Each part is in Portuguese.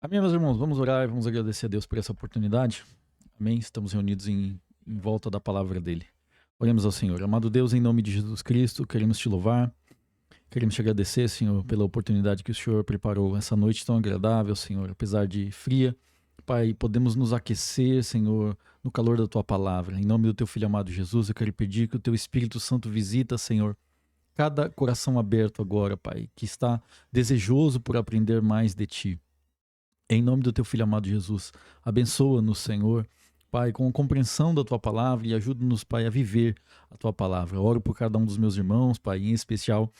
Amém, meus irmãos, vamos orar e vamos agradecer a Deus por essa oportunidade. Amém, estamos reunidos em volta da palavra dele. Oremos ao Senhor. Amado Deus, em nome de Jesus Cristo, queremos te louvar, queremos te agradecer, Senhor, pela oportunidade que o Senhor preparou essa noite tão agradável, Senhor, apesar de fria. Pai, podemos nos aquecer, Senhor, no calor da tua palavra. Em nome do teu Filho amado Jesus, eu quero pedir que o teu Espírito Santo visita, Senhor, cada coração aberto agora, Pai, que está desejoso por aprender mais de ti. Em nome do teu Filho amado Jesus, abençoa-nos, Senhor, Pai, com a compreensão da tua palavra e ajuda-nos, Pai, a viver a tua palavra. Oro por cada um dos meus irmãos, Pai, em especial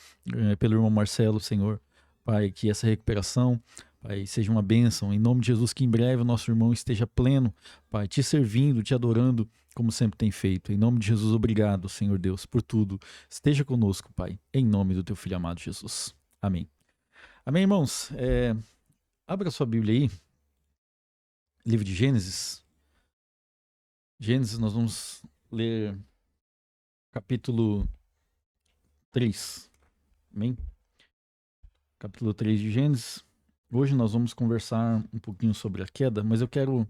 pelo irmão Marcelo, Senhor, Pai, que essa recuperação, Pai, seja uma bênção. Em nome de Jesus, que em breve o nosso irmão esteja pleno, Pai, te servindo, te adorando, como sempre tem feito. Em nome de Jesus, obrigado, Senhor Deus, por tudo. Esteja conosco, Pai, em nome do teu Filho amado Jesus. Amém. Amém, irmãos? Abra sua Bíblia aí, livro de Gênesis. Gênesis, nós vamos ler capítulo 3. Amém? Capítulo 3 de Gênesis. Hoje nós vamos conversar um pouquinho sobre a queda, mas eu quero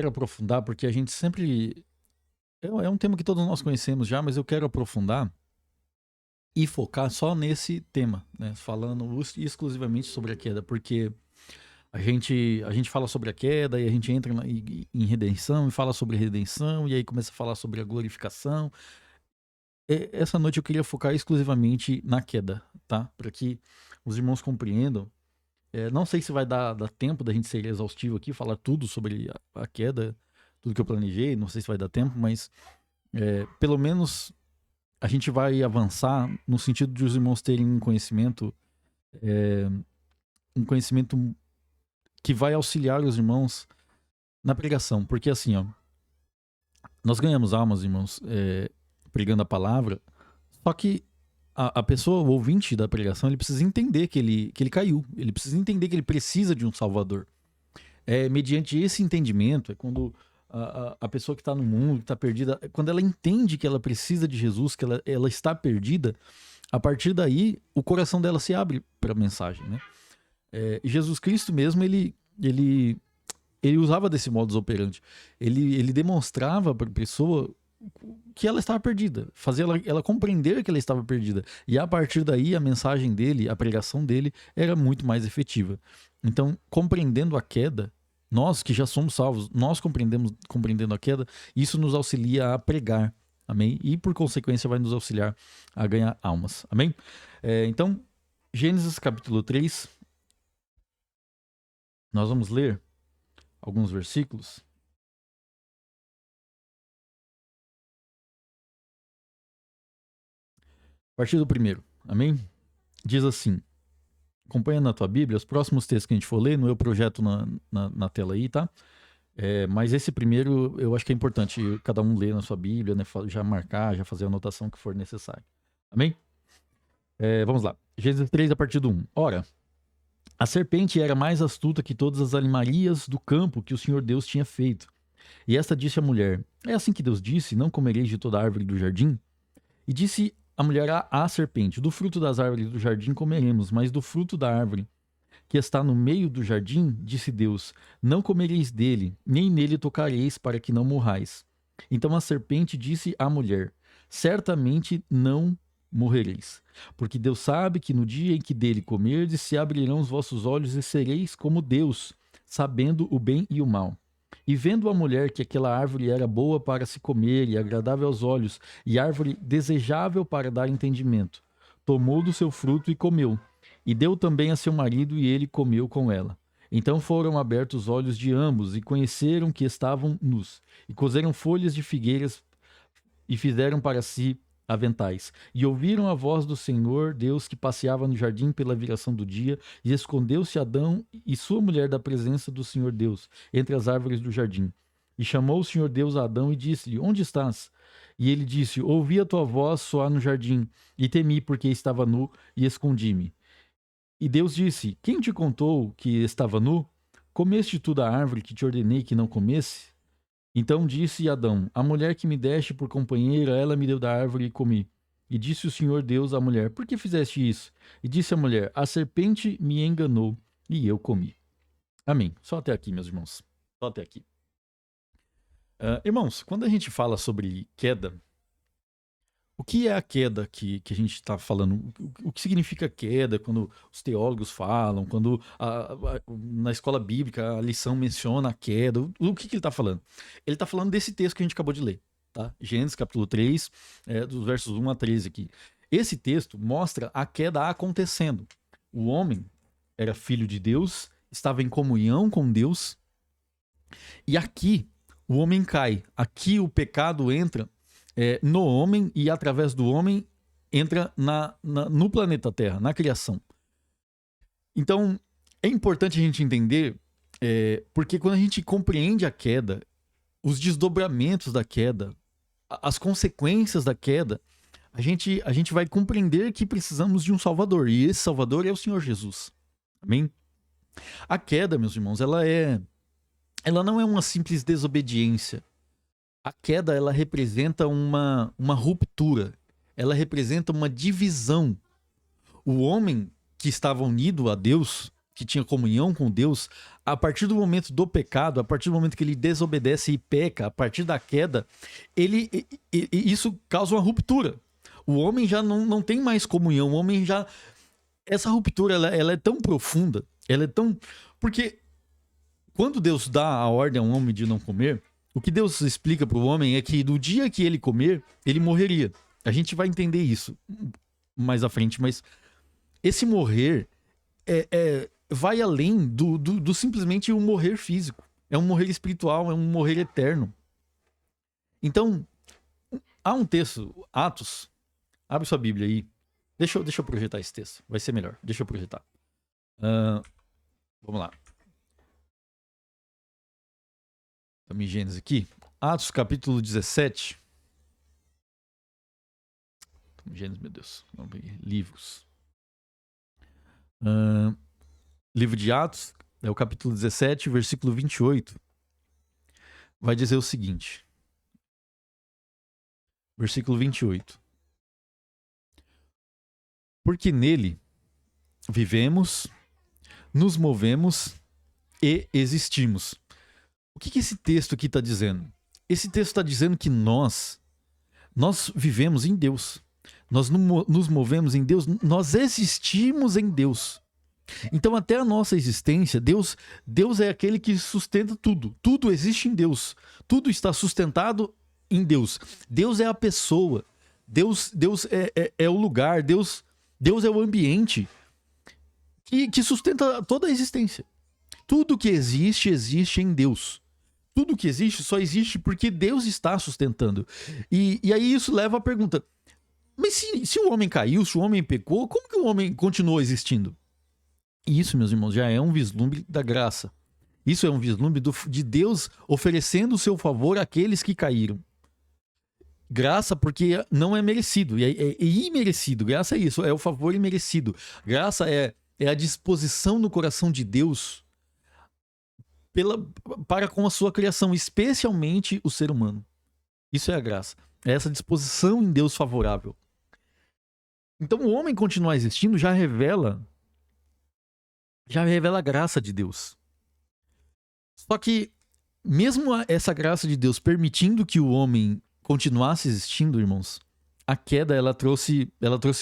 aprofundar, porque a gente sempre... É um tema que todos nós conhecemos já, mas eu quero aprofundar e focar só nesse tema, né? Falando exclusivamente sobre a queda, porque a gente fala sobre a queda e a gente entra em redenção e fala sobre redenção e aí começa a falar sobre a glorificação. Essa noite eu queria focar exclusivamente na queda, tá? Para que os irmãos compreendam. Não sei se vai dar tempo da gente ser exaustivo aqui, falar tudo sobre a queda, tudo que eu planejei, não sei se vai dar tempo, mas pelo menos a gente vai avançar no sentido de os irmãos terem um conhecimento que vai auxiliar os irmãos na pregação, porque assim, ó, nós ganhamos almas, irmãos, pregando a palavra, só que a pessoa, o ouvinte da pregação, ele precisa entender que ele caiu, ele precisa entender que ele precisa de um salvador. Mediante esse entendimento, é quando a pessoa que está no mundo, que está perdida, quando ela entende que ela precisa de Jesus, que ela está perdida, a partir daí o coração dela se abre para a mensagem, né? Jesus Cristo mesmo, ele usava desse modus operandi. Ele demonstrava para a pessoa que ela estava perdida, fazia ela compreender que ela estava perdida. E a partir daí, a mensagem dele, a pregação dele, era muito mais efetiva. Então, compreendendo a queda, nós que já somos salvos, nós compreendendo a queda, isso nos auxilia a pregar, amém? E por consequência vai nos auxiliar a ganhar almas, amém? Então, Gênesis capítulo 3, nós vamos ler alguns versículos. A partir do primeiro, amém? Diz assim, acompanha na tua Bíblia, os próximos textos que a gente for ler, no eu projeto na tela aí, tá? Mas esse primeiro eu acho que é importante cada um ler na sua Bíblia, né? Já marcar, já fazer a anotação que for necessário. Amém? Vamos lá. Gênesis 3, a partir do 1. Ora, a serpente era mais astuta que todas as animarias do campo que o Senhor Deus tinha feito. E esta disse à mulher, é assim que Deus disse, não comereis de toda árvore do jardim? E disse a mulher à serpente, do fruto das árvores do jardim comeremos, mas do fruto da árvore que está no meio do jardim, disse Deus, não comereis dele, nem nele tocareis, para que não morrais. Então a serpente disse à mulher, certamente não morrereis, porque Deus sabe que no dia em que dele comerdes, se abrirão os vossos olhos e sereis como Deus, sabendo o bem e o mal. E vendo a mulher que aquela árvore era boa para se comer e agradável aos olhos, e árvore desejável para dar entendimento, tomou do seu fruto e comeu. E deu também a seu marido, e ele comeu com ela. Então foram abertos os olhos de ambos, e conheceram que estavam nus. E coseram folhas de figueiras, e fizeram para si aventais. E ouviram a voz do Senhor Deus que passeava no jardim pela viração do dia, e escondeu-se Adão e sua mulher da presença do Senhor Deus, entre as árvores do jardim. E chamou o Senhor Deus a Adão e disse-lhe, onde estás? E ele disse, ouvi a tua voz soar no jardim, e temi porque estava nu, e escondi-me. E Deus disse, quem te contou que estava nu? Comeste tu da árvore que te ordenei que não comesse? Então disse Adão, a mulher que me deste por companheira, ela me deu da árvore e comi. E disse o Senhor Deus à mulher, por que fizeste isso? E disse a mulher, a serpente me enganou, e eu comi. Amém. Só até aqui, meus irmãos. Só até aqui. Irmãos, quando a gente fala sobre queda, o que é a queda que a gente está falando? O que significa queda quando os teólogos falam, quando na escola bíblica a lição menciona a queda? O que ele está falando? Ele está falando desse texto que a gente acabou de ler, tá? Gênesis capítulo 3, dos versos 1 a 13 aqui. Esse texto mostra a queda acontecendo. O homem era filho de Deus, estava em comunhão com Deus, e aqui o homem cai. Aqui o pecado entra no homem e através do homem entra no planeta Terra, na criação. Então é importante a gente entender, porque quando a gente compreende a queda, os desdobramentos da queda, as consequências da queda, a gente vai compreender que precisamos de um Salvador, e esse Salvador é o Senhor Jesus. Amém? A queda, meus irmãos, ela não é uma simples desobediência. A queda, ela representa uma ruptura, ela representa uma divisão. O homem que estava unido a Deus, que tinha comunhão com Deus, a partir do momento do pecado, a partir do momento que ele desobedece e peca, a partir da queda, isso causa uma ruptura. O homem já não tem mais comunhão, o homem já... Essa ruptura, ela é tão profunda, ela é tão... Porque quando Deus dá a ordem a um homem de não comer, o que Deus explica para o homem é que no dia que ele comer, ele morreria. A gente vai entender isso mais à frente, mas esse morrer vai além do simplesmente um morrer físico. É um morrer espiritual, é um morrer eterno. Então, há um texto, Atos, abre sua Bíblia aí. Deixa eu projetar esse texto, vai ser melhor. Deixa eu projetar. Vamos lá. Estamos em Gênesis aqui. Atos capítulo 17. Estamos em Gênesis, meu Deus. Vamos ver. Livros. Livro de Atos, é o capítulo 17, versículo 28. Vai dizer o seguinte. Versículo 28. Porque nele vivemos, nos movemos e existimos. O que esse texto aqui está dizendo? Esse texto está dizendo que nós vivemos em Deus. Nós nos movemos em Deus, nós existimos em Deus. Então até a nossa existência, Deus é aquele que sustenta tudo. Tudo existe em Deus. Tudo está sustentado em Deus. Deus é a pessoa. Deus é o lugar. Deus é o ambiente que sustenta toda a existência. Tudo que existe em Deus. Tudo que existe só existe porque Deus está sustentando. E aí isso leva à pergunta, mas se o homem caiu, se o homem pecou, como que o homem continuou existindo? E isso, meus irmãos, já é um vislumbre da graça. Isso é um vislumbre de Deus oferecendo o seu favor àqueles que caíram. Graça porque não é merecido, é imerecido. Graça é isso, é o favor imerecido. Graça é a disposição no coração de Deus para com a sua criação, especialmente o ser humano. Isso é a graça. É essa disposição em Deus favorável. Então o homem continuar existindo já revela a graça de Deus. Só que mesmo essa graça de Deus permitindo que o homem continuasse existindo, irmãos, a queda ela trouxe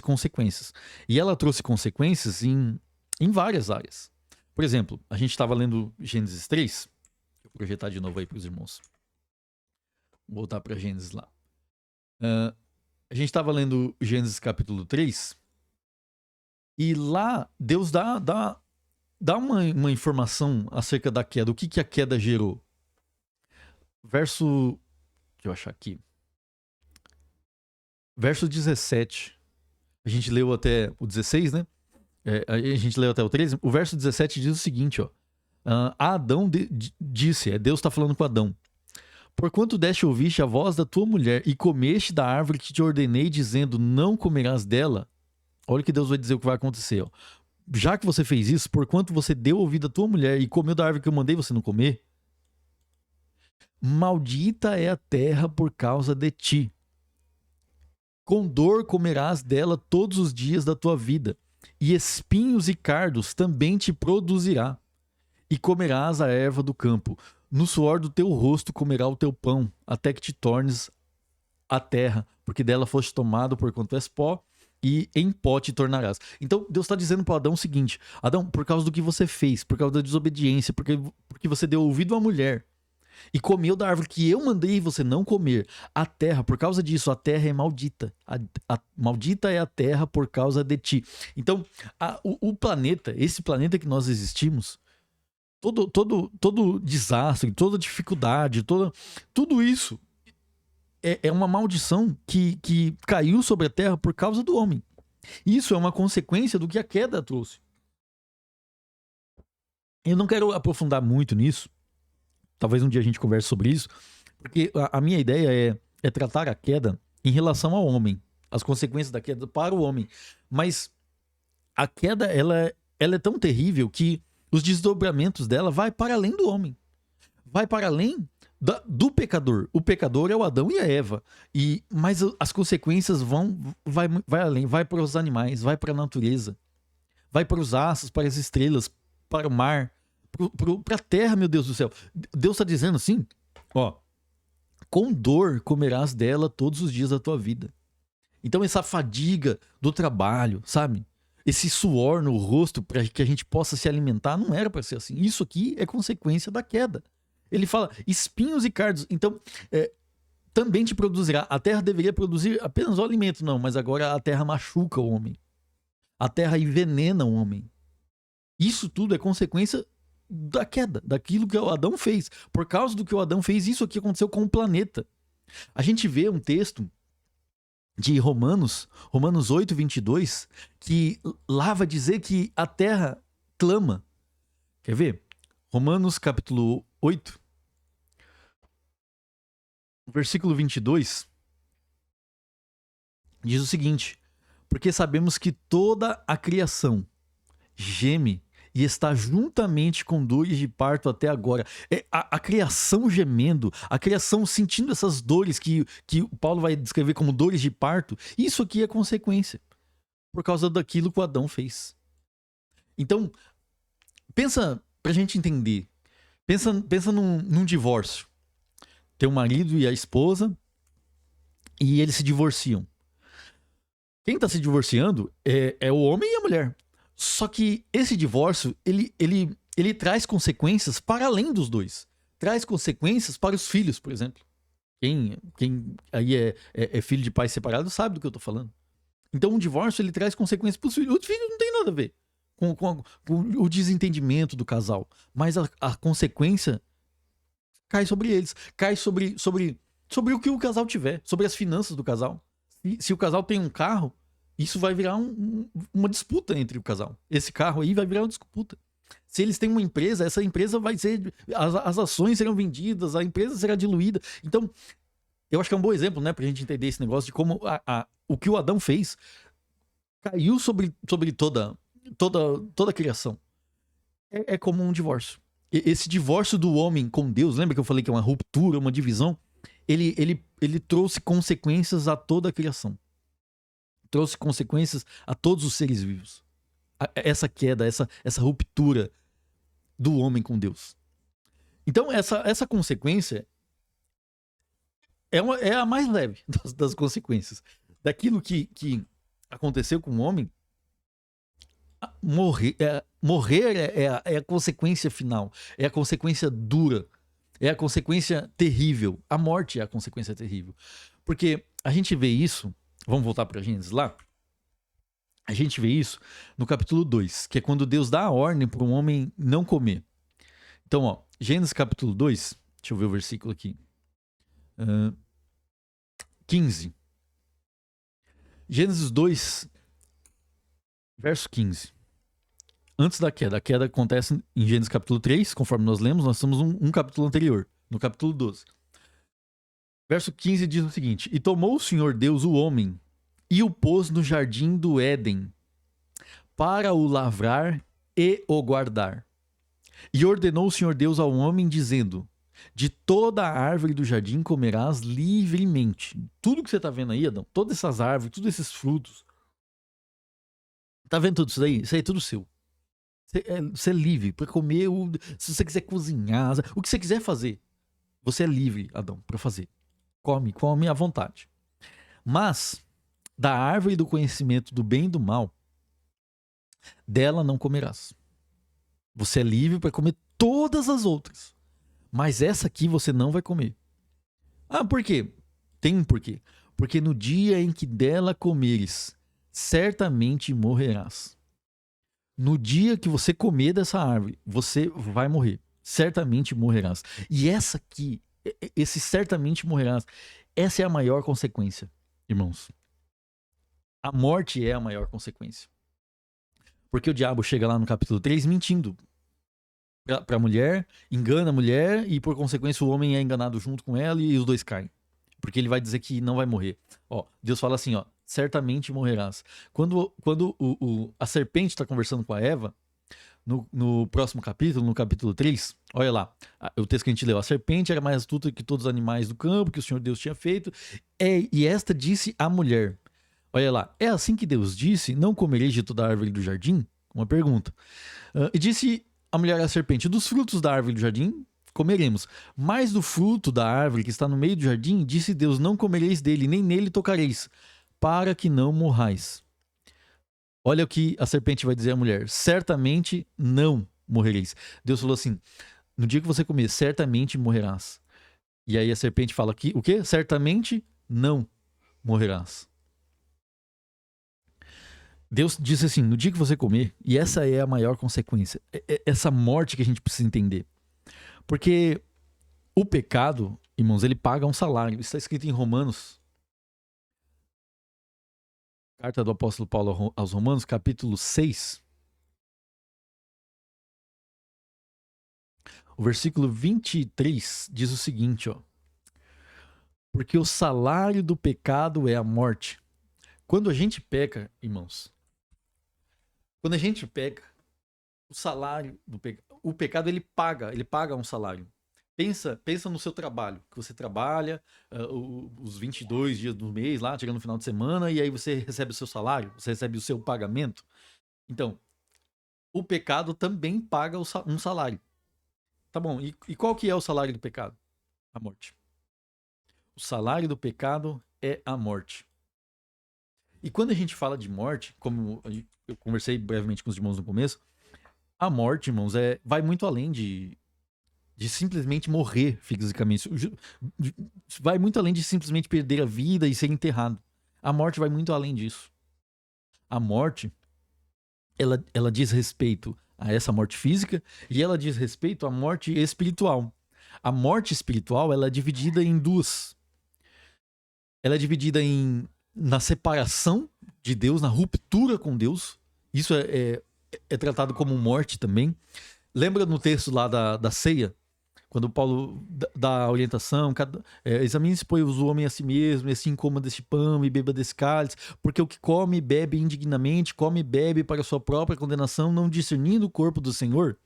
consequências. E ela trouxe consequências em várias áreas. Por exemplo, a gente estava lendo Gênesis 3. Vou projetar de novo aí para os irmãos. Vou voltar para Gênesis lá. A gente estava lendo Gênesis capítulo 3. E lá Deus dá uma informação acerca da queda. O que a queda gerou? Deixa eu achar aqui. Verso 17. A gente leu até o 16, né? A gente leu até o 13. O verso 17 diz o seguinte, ó. Adão disse, Deus está falando com Adão. Porquanto deste ouviste a voz da tua mulher e comeste da árvore que te ordenei, dizendo, não comerás dela. Olha o que Deus vai dizer o que vai acontecer, ó. Já que você fez isso, porquanto você deu ouvido à tua mulher e comeu da árvore que eu mandei você não comer, maldita é a terra por causa de ti. Com dor comerás dela todos os dias da tua vida, e espinhos e cardos também te produzirá. e comerás a erva do campo. No suor do teu rosto comerá o teu pão, até que te tornes a terra, porque dela foste tomado por quanto és pó, e em pó te tornarás. Então Deus está dizendo para Adão o seguinte: Adão, por causa do que você fez, por causa da desobediência, porque você deu ouvido à mulher e comeu da árvore que eu mandei você não comer, a terra, por causa disso, a terra é maldita. Maldita é a terra por causa de ti. Então, o planeta, esse planeta que nós existimos, todo desastre, toda dificuldade, tudo isso é uma maldição que caiu sobre a terra por causa do homem. Isso é uma consequência do que a queda trouxe. Eu não quero aprofundar muito nisso. Talvez um dia a gente converse sobre isso. Porque a minha ideia é tratar a queda em relação ao homem. As consequências da queda para o homem. Mas a queda, ela é tão terrível que os desdobramentos dela vai para além do homem. Vai para além do pecador. O pecador é o Adão e a Eva. Mas as consequências vai além. Vai para os animais, vai para a natureza. Vai para os astros, para as estrelas, para o mar, para a terra, meu Deus do céu. Deus está dizendo assim, ó, com dor comerás dela todos os dias da tua vida. Então essa fadiga do trabalho, sabe? Esse suor no rosto para que a gente possa se alimentar, não era para ser assim. Isso aqui é consequência da queda. Ele fala espinhos e cardos. Então, também te produzirá. A terra deveria produzir apenas o alimento, não, mas agora a terra machuca o homem. A terra envenena o homem. Isso tudo é consequência da queda, daquilo que o Adão fez. Por causa do que o Adão fez, isso aqui aconteceu com o planeta. A gente vê um texto de Romanos 8, 22, que lá vai dizer que a terra clama. Quer ver? Romanos capítulo 8, versículo 22, diz o seguinte: porque sabemos que toda a criação geme e está juntamente com dores de parto até agora. A criação gemendo, a criação sentindo essas dores que Paulo vai descrever como dores de parto, isso aqui é consequência, por causa daquilo que o Adão fez. Então, pensa, pra gente entender, pensa num divórcio. Tem o marido e a esposa, e eles se divorciam. Quem tá se divorciando é o homem e a mulher. Só que esse divórcio, ele traz consequências para além dos dois. Traz consequências para os filhos, por exemplo. Quem aí é filho de pais separados sabe do que eu tô falando. Então um divórcio, ele traz consequências para os filhos. Os filhos não tem nada a ver com o desentendimento do casal. Mas a consequência cai sobre eles. Cai sobre o que o casal tiver. Sobre as finanças do casal. Se o casal tem um carro, isso vai virar uma disputa entre o casal. Esse carro aí vai virar uma disputa. Se eles têm uma empresa, essa empresa vai ser... As ações serão vendidas, a empresa será diluída. Então, eu acho que é um bom exemplo, né, pra gente entender esse negócio de como o que o Adão fez caiu sobre toda a criação. É como um divórcio. Esse divórcio do homem com Deus, lembra que eu falei que é uma ruptura, uma divisão? Ele trouxe consequências a toda a criação. Trouxe consequências a todos os seres vivos. Essa queda, essa ruptura do homem com Deus. Então, essa consequência é a mais leve das consequências. Daquilo que aconteceu com o homem, morrer é a consequência final. É a consequência dura. É a consequência terrível. A morte é a consequência terrível. Porque a gente vê isso... Vamos voltar para Gênesis lá? A gente vê isso no capítulo 2, que é quando Deus dá a ordem para um homem não comer. Então, ó, Gênesis capítulo 2, deixa eu ver o versículo aqui. 15. Gênesis 2, verso 15. Antes da queda. A queda acontece em Gênesis capítulo 3, conforme nós lemos, nós temos um capítulo anterior, no capítulo 12. Verso 15 diz o seguinte: e tomou o Senhor Deus o homem e o pôs no jardim do Éden para o lavrar e o guardar. E ordenou o Senhor Deus ao homem, dizendo: de toda a árvore do jardim comerás livremente. Tudo que você está vendo aí, Adão, todas essas árvores, todos esses frutos, tá vendo tudo isso aí? Isso aí é tudo seu. Você é livre para comer, se você quiser cozinhar, o que você quiser fazer. Você é livre, Adão, para fazer. Come à vontade. Mas, da árvore do conhecimento do bem e do mal, dela não comerás. Você é livre para comer todas as outras. Mas essa aqui você não vai comer. Ah, por quê? Tem um porquê. Porque no dia em que dela comeres, certamente morrerás. No dia que você comer dessa árvore, você vai morrer. Certamente morrerás. E essa aqui, esse certamente morrerás, essa é a maior consequência, irmãos. A morte é a maior consequência. Porque o diabo chega lá no capítulo 3 mentindo para a mulher, engana a mulher e por consequência o homem é enganado junto com ela e os dois caem. Porque ele vai dizer que não vai morrer. Ó, Deus fala assim, ó, certamente morrerás. Quando a serpente está conversando com a Eva, no próximo capítulo, no capítulo 3, olha lá, o texto que a gente leu, a serpente era mais astuta que todos os animais do campo que o Senhor Deus tinha feito, e esta disse à mulher, olha lá, é assim que Deus disse, não comereis de toda a árvore do jardim? Uma pergunta. E disse a mulher à serpente, dos frutos da árvore do jardim comeremos, mas do fruto da árvore que está no meio do jardim, disse Deus, não comereis dele, nem nele tocareis, para que não morrais. Olha o que a serpente vai dizer à mulher, certamente não morrereis. Deus falou assim, no dia que você comer, certamente morrerás. E aí a serpente fala aqui, o quê? Certamente não morrerás. Deus disse assim, no dia que você comer, e essa é a maior consequência, essa morte que a gente precisa entender. Porque o pecado, irmãos, ele paga um salário. Isso está escrito em Romanos. Carta do apóstolo Paulo aos Romanos, capítulo 6. O versículo 23 diz o seguinte, ó. Porque o salário do pecado é a morte. Quando a gente peca, irmãos, quando a gente peca, o salário do pecado, o pecado ele paga um salário. Pensa no seu trabalho, que você trabalha os 22 dias do mês lá, chegando no final de semana, e aí você recebe o seu salário, você recebe o seu pagamento. Então, o pecado também paga um salário. Tá bom, e qual que é o salário do pecado? A morte. O salário do pecado é a morte. E quando a gente fala de morte, como eu conversei brevemente com os irmãos no começo, a morte, irmãos, vai muito além de simplesmente morrer fisicamente. Vai muito além de simplesmente perder a vida e ser enterrado. A morte vai muito além disso. A morte, ela diz respeito a essa morte física e ela diz respeito à morte espiritual. A morte espiritual, ela é dividida em duas. Ela é dividida na separação de Deus, na ruptura com Deus. Isso é tratado como morte também. Lembra no texto lá da ceia? Quando Paulo dá a orientação, examine-se, pois, o homem a si mesmo, e assim coma deste pão e beba desse cálice, porque o que come e bebe indignamente, come e bebe para sua própria condenação, não discernindo o corpo do Senhor.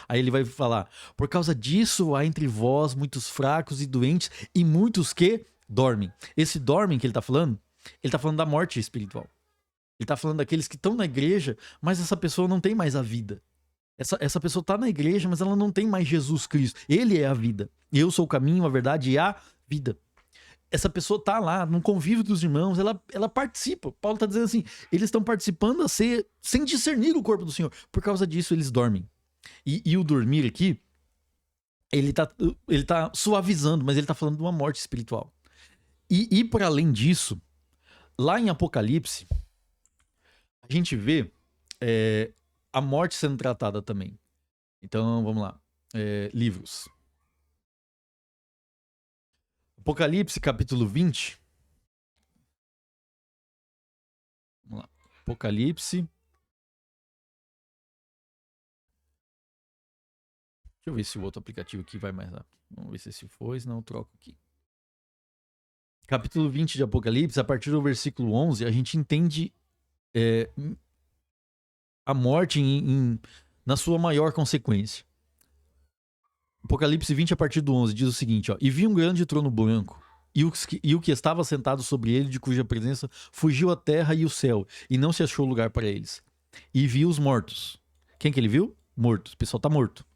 Aí ele vai falar, por causa disso há entre vós muitos fracos e doentes e muitos que dormem. Esse dormem que ele está falando da morte espiritual. Ele está falando daqueles que estão na igreja, mas essa pessoa não tem mais a vida. Essa pessoa está na igreja, mas ela não tem mais Jesus Cristo. Ele é a vida. Eu sou o caminho, a verdade e a vida. Essa pessoa está lá, no convívio dos irmãos, ela participa. Paulo está dizendo assim, eles estão participando sem discernir o corpo do Senhor. Por causa disso, eles dormem. E o dormir aqui, ele tá suavizando, mas ele está falando de uma morte espiritual. E para além disso, lá em Apocalipse, a gente vê a morte sendo tratada também. Então, vamos lá. Livros. Apocalipse, capítulo 20. Vamos lá. Apocalipse. Deixa eu ver se o outro aplicativo aqui vai mais rápido. Vamos ver se esse foi, senão eu troco aqui. Capítulo 20 de Apocalipse, a partir do versículo 11, a gente entende a morte na sua maior consequência. Apocalipse 20, a partir do 11, diz o seguinte, ó, e vi um grande trono branco, e o que estava sentado sobre ele, de cuja presença fugiu a terra e o céu, e não se achou lugar para eles. E vi os mortos, Quem que ele viu? Mortos. O pessoal tá morto.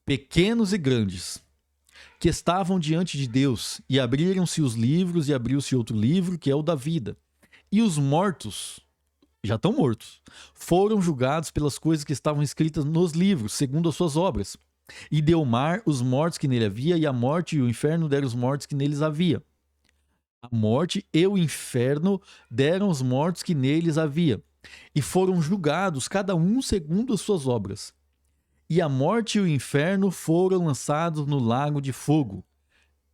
Pequenos e grandes, que estavam diante de Deus, e abriram-se os livros, e abriu-se outro livro, que é o da vida. E os mortos, já estão mortos, foram julgados pelas coisas que estavam escritas nos livros, segundo as suas obras. E deu o mar os mortos que nele havia, e a morte e o inferno deram os mortos que neles havia. A morte e o inferno deram os mortos que neles havia, e foram julgados, cada um segundo as suas obras. E a morte e o inferno foram lançados no lago de fogo.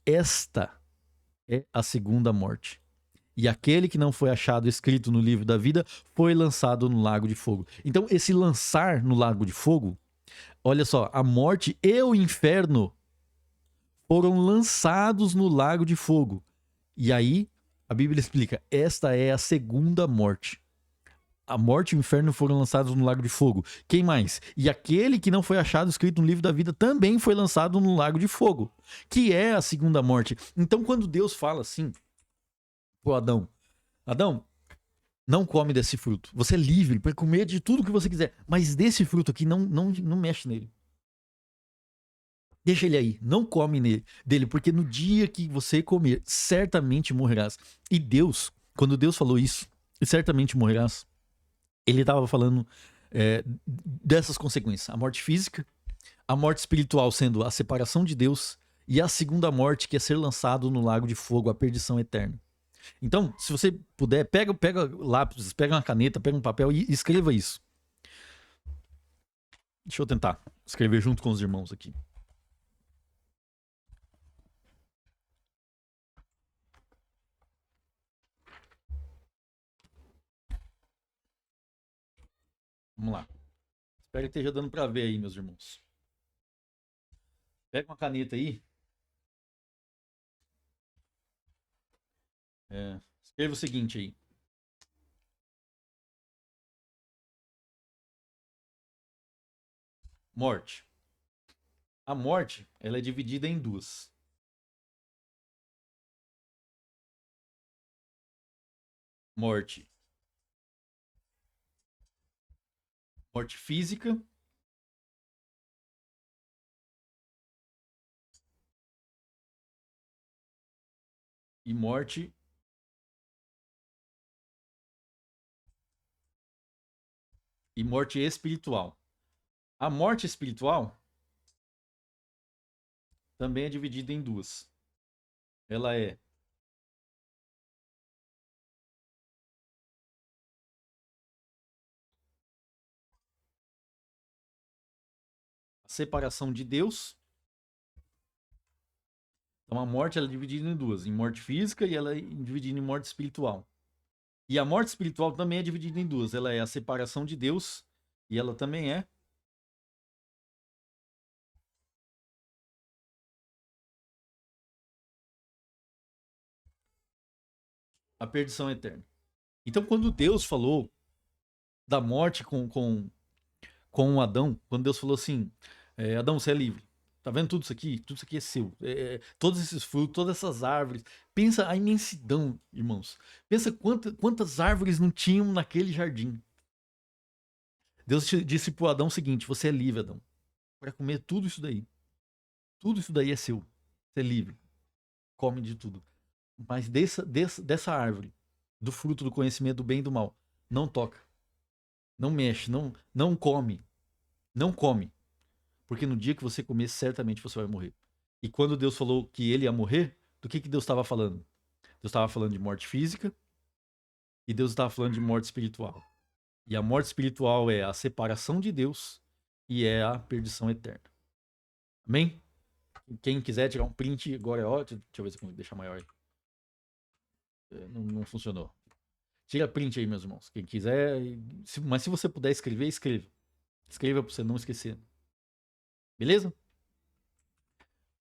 Esta é a segunda morte. E aquele que não foi achado escrito no livro da vida foi lançado no lago de fogo. Então, esse lançar no lago de fogo, olha só, a morte e o inferno foram lançados no lago de fogo. E aí, a Bíblia explica, esta é a segunda morte. A morte e o inferno foram lançados no lago de fogo. Quem mais? E aquele que não foi achado escrito no livro da vida também foi lançado no lago de fogo, que é a segunda morte. Então, quando Deus fala assim pro Adão, Adão, não come desse fruto. Você é livre para comer de tudo que você quiser, mas desse fruto aqui não mexe nele. Deixa ele aí, não come dele, porque no dia que você comer, certamente morrerás. E Deus, quando Deus falou isso, certamente morrerás, ele estava falando dessas consequências. A morte física, a morte espiritual sendo a separação de Deus, e a segunda morte, que é ser lançado no lago de fogo, a perdição eterna. Então, se você puder, pega lápis, pega uma caneta, pega um papel e escreva isso. Deixa eu tentar escrever junto com os irmãos aqui. Vamos lá. Espero que esteja dando para ver aí, meus irmãos. Pega uma caneta aí. Escreva o seguinte aí. Morte. A morte, ela é dividida em duas. Morte. Morte física. E morte espiritual. A morte espiritual também é dividida em duas. Ela é a separação de Deus. Então a morte ela é dividida em duas, em morte física e ela é dividida em morte espiritual. E a morte espiritual também é dividida em duas. Ela é a separação de Deus e ela também é a perdição eterna. Então, quando Deus falou da morte com Adão, quando Deus falou assim, Adão, você é livre. Tá vendo tudo isso aqui? Tudo isso aqui é seu. Todos esses frutos, todas essas árvores. Pensa a imensidão, irmãos. Pensa quantas árvores não tinham naquele jardim. Deus disse pro Adão o seguinte, você é livre, Adão, para comer tudo isso daí. Tudo isso daí é seu. Você é livre. Come de tudo. Mas dessa árvore, do fruto do conhecimento do bem e do mal, não toca. Não mexe, não come. Não come. Porque no dia que você comer, certamente você vai morrer. E quando Deus falou que ele ia morrer, do que Deus estava falando? Deus estava falando de morte física e Deus estava falando de morte espiritual. E a morte espiritual é a separação de Deus e é a perdição eterna. Amém? Quem quiser tirar um print agora é ótimo. Deixa eu ver se eu consigo deixar maior aí. Não funcionou. Tira print aí, meus irmãos. Quem quiser. Mas se você puder escrever, escreva. Escreva para você não esquecer. Beleza?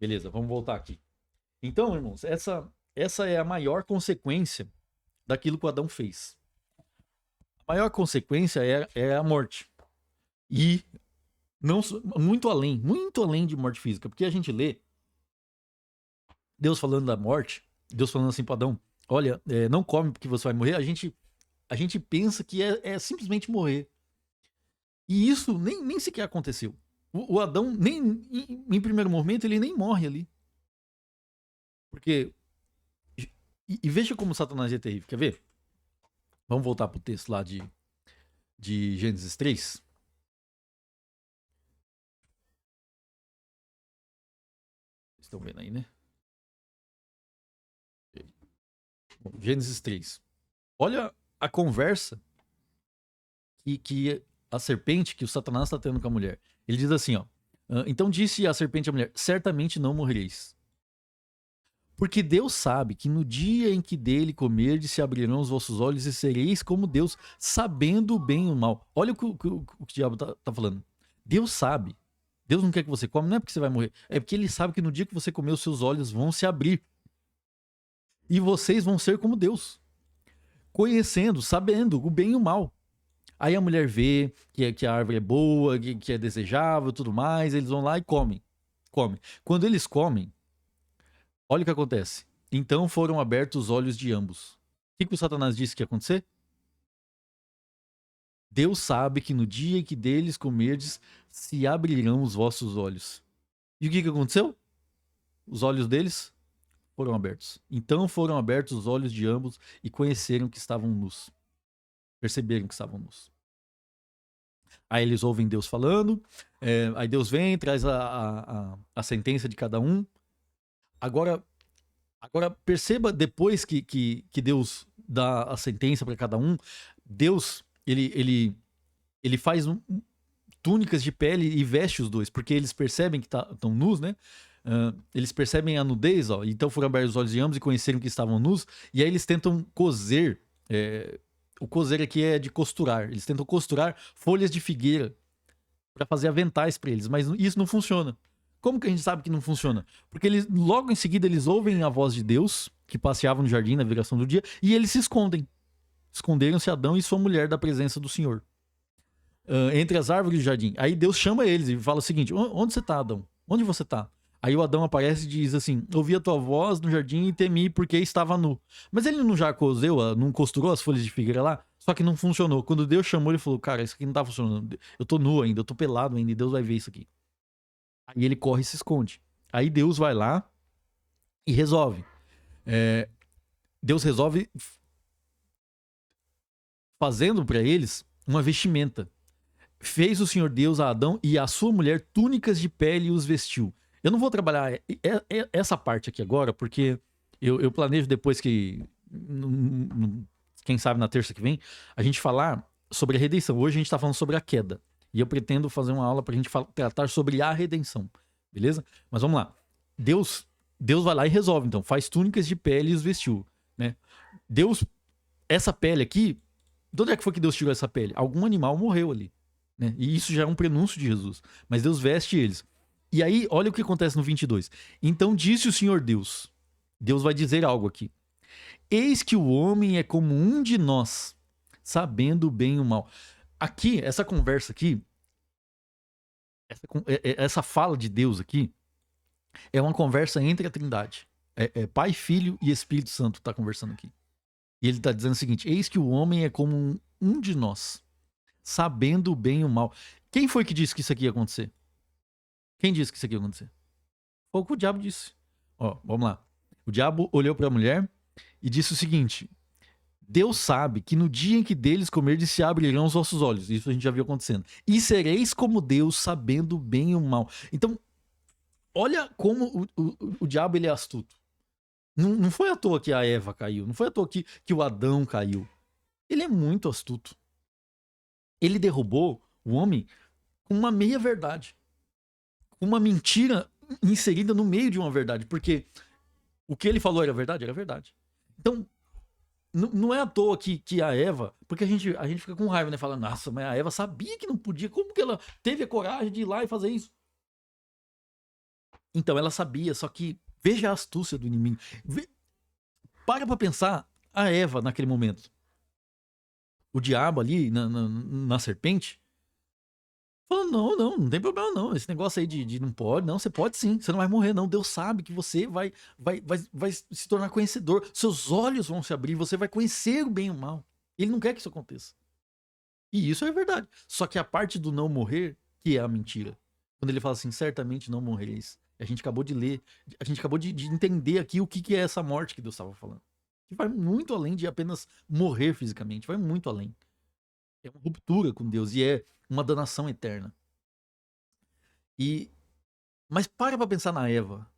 Beleza, vamos voltar aqui. Então, irmãos, essa é a maior consequência daquilo que o Adão fez. A maior consequência é a morte. E não muito além de morte física. Porque a gente lê Deus falando da morte, Deus falando assim para Adão, olha, não come porque você vai morrer, a gente pensa que é simplesmente morrer. E isso nem sequer aconteceu. O Adão, nem em primeiro momento, ele nem morre ali. Porque. E veja como Satanás é terrível. Quer ver? Vamos voltar pro texto lá de Gênesis 3. Estão vendo aí, né? Bom, Gênesis 3. Olha a conversa que a serpente, que o Satanás está tendo com a mulher. Ele diz assim, ó. Então disse a serpente à mulher: certamente não morrereis. Porque Deus sabe que no dia em que dele comerdes se abrirão os vossos olhos e sereis como Deus, sabendo o bem e o mal. Olha o que o diabo tá falando. Deus sabe. Deus não quer que você coma, não é porque você vai morrer. É porque ele sabe que no dia que você comer, os seus olhos vão se abrir. E vocês vão ser como Deus. Conhecendo, sabendo o bem e o mal. Aí a mulher vê que a árvore é boa, que é desejável e tudo mais. Eles vão lá e comem. Comem. Quando eles comem, olha o que acontece. Então foram abertos os olhos de ambos. O que o Satanás disse que ia acontecer? Deus sabe que no dia em que deles comerdes, se abrirão os vossos olhos. E o que aconteceu? Os olhos deles foram abertos. Então foram abertos os olhos de ambos e conheceram que estavam nus. Perceberam que estavam nus. Aí eles ouvem Deus falando, aí Deus vem, traz a sentença de cada um. Agora perceba, depois que Deus dá a sentença para cada um, Deus, ele faz túnicas de pele e veste os dois, porque eles percebem que estão nus, né? Eles percebem a nudez, ó, então foram abertos os olhos de ambos e conheceram que estavam nus, e aí eles tentam coser. O coser aqui é de costurar. Eles tentam costurar folhas de figueira para fazer aventais para eles, mas isso não funciona. Como que a gente sabe que não funciona? Porque logo em seguida eles ouvem a voz de Deus, que passeava no jardim na viração do dia, e eles se escondem. Esconderam-se Adão e sua mulher da presença do Senhor. Entre as árvores do jardim. Aí Deus chama eles e fala o seguinte: onde você tá, Adão? Onde você tá? Aí o Adão aparece e diz assim: ouvi a tua voz no jardim e temi porque estava nu. Mas ele não já coseu, não costurou as folhas de figueira lá? Só que não funcionou. Quando Deus chamou, ele falou: cara, isso aqui não tá funcionando. Eu tô nu ainda, eu tô pelado ainda e Deus vai ver isso aqui. Aí ele corre e se esconde. Aí Deus vai lá e resolve. Deus resolve fazendo para eles uma vestimenta. Fez o Senhor Deus a Adão e a sua mulher túnicas de pele e os vestiu. Eu não vou trabalhar essa parte aqui agora, porque eu planejo depois que, quem sabe na terça que vem, a gente falar sobre a redenção. Hoje a gente está falando sobre a queda. E eu pretendo fazer uma aula para a gente tratar sobre a redenção. Beleza? Mas vamos lá. Deus vai lá e resolve, então. Faz túnicas de pele e os vestiu. Né? Deus, essa pele aqui, de onde é que foi que Deus tirou essa pele? Algum animal morreu ali. Né? E isso já é um prenúncio de Jesus. Mas Deus veste eles. E aí, olha o que acontece no 22. Então disse o Senhor Deus. Deus vai dizer algo aqui. Eis que o homem é como um de nós, sabendo o bem e o mal. Aqui, essa conversa aqui, essa fala de Deus aqui, é uma conversa entre a Trindade. Pai, Filho e Espírito Santo está conversando aqui. E ele está dizendo o seguinte: eis que o homem é como um de nós, sabendo o bem e o mal. Quem foi que disse que isso aqui ia acontecer? Quem disse que isso aqui ia acontecer? Foi o que o diabo disse. Ó, vamos lá. O diabo olhou para a mulher e disse o seguinte: Deus sabe que no dia em que deles comerdes se abrirão os vossos olhos. Isso a gente já viu acontecendo. E sereis como Deus, sabendo o bem e o mal. Então, olha como o diabo ele é astuto. Não foi à toa que a Eva caiu. Não foi à toa que o Adão caiu. Ele é muito astuto. Ele derrubou o homem com uma meia verdade. Com uma mentira inserida no meio de uma verdade. Porque o que ele falou era verdade? Era verdade. Então, não é à toa que a Eva... Porque a gente fica com raiva, né? Falando, nossa, mas a Eva sabia que não podia. Como que ela teve a coragem de ir lá e fazer isso? Então, ela sabia, só que veja a astúcia do inimigo. Para pensar a Eva naquele momento. O diabo ali, na serpente, falou, não tem problema não. Esse negócio aí de não pode, não, você pode sim. Você não vai morrer não. Deus sabe que você vai se tornar conhecedor. Seus olhos vão se abrir, você vai conhecer o bem e o mal. Ele não quer que isso aconteça. E isso é verdade. Só que a parte do não morrer, que é a mentira. Quando ele fala assim, certamente não morrereis. A gente acabou de ler, a gente acabou de entender aqui o que é essa morte que Deus estava falando. Que vai muito além de apenas morrer fisicamente, vai muito além. É uma ruptura com Deus e é uma danação eterna. Mas para pensar na Eva,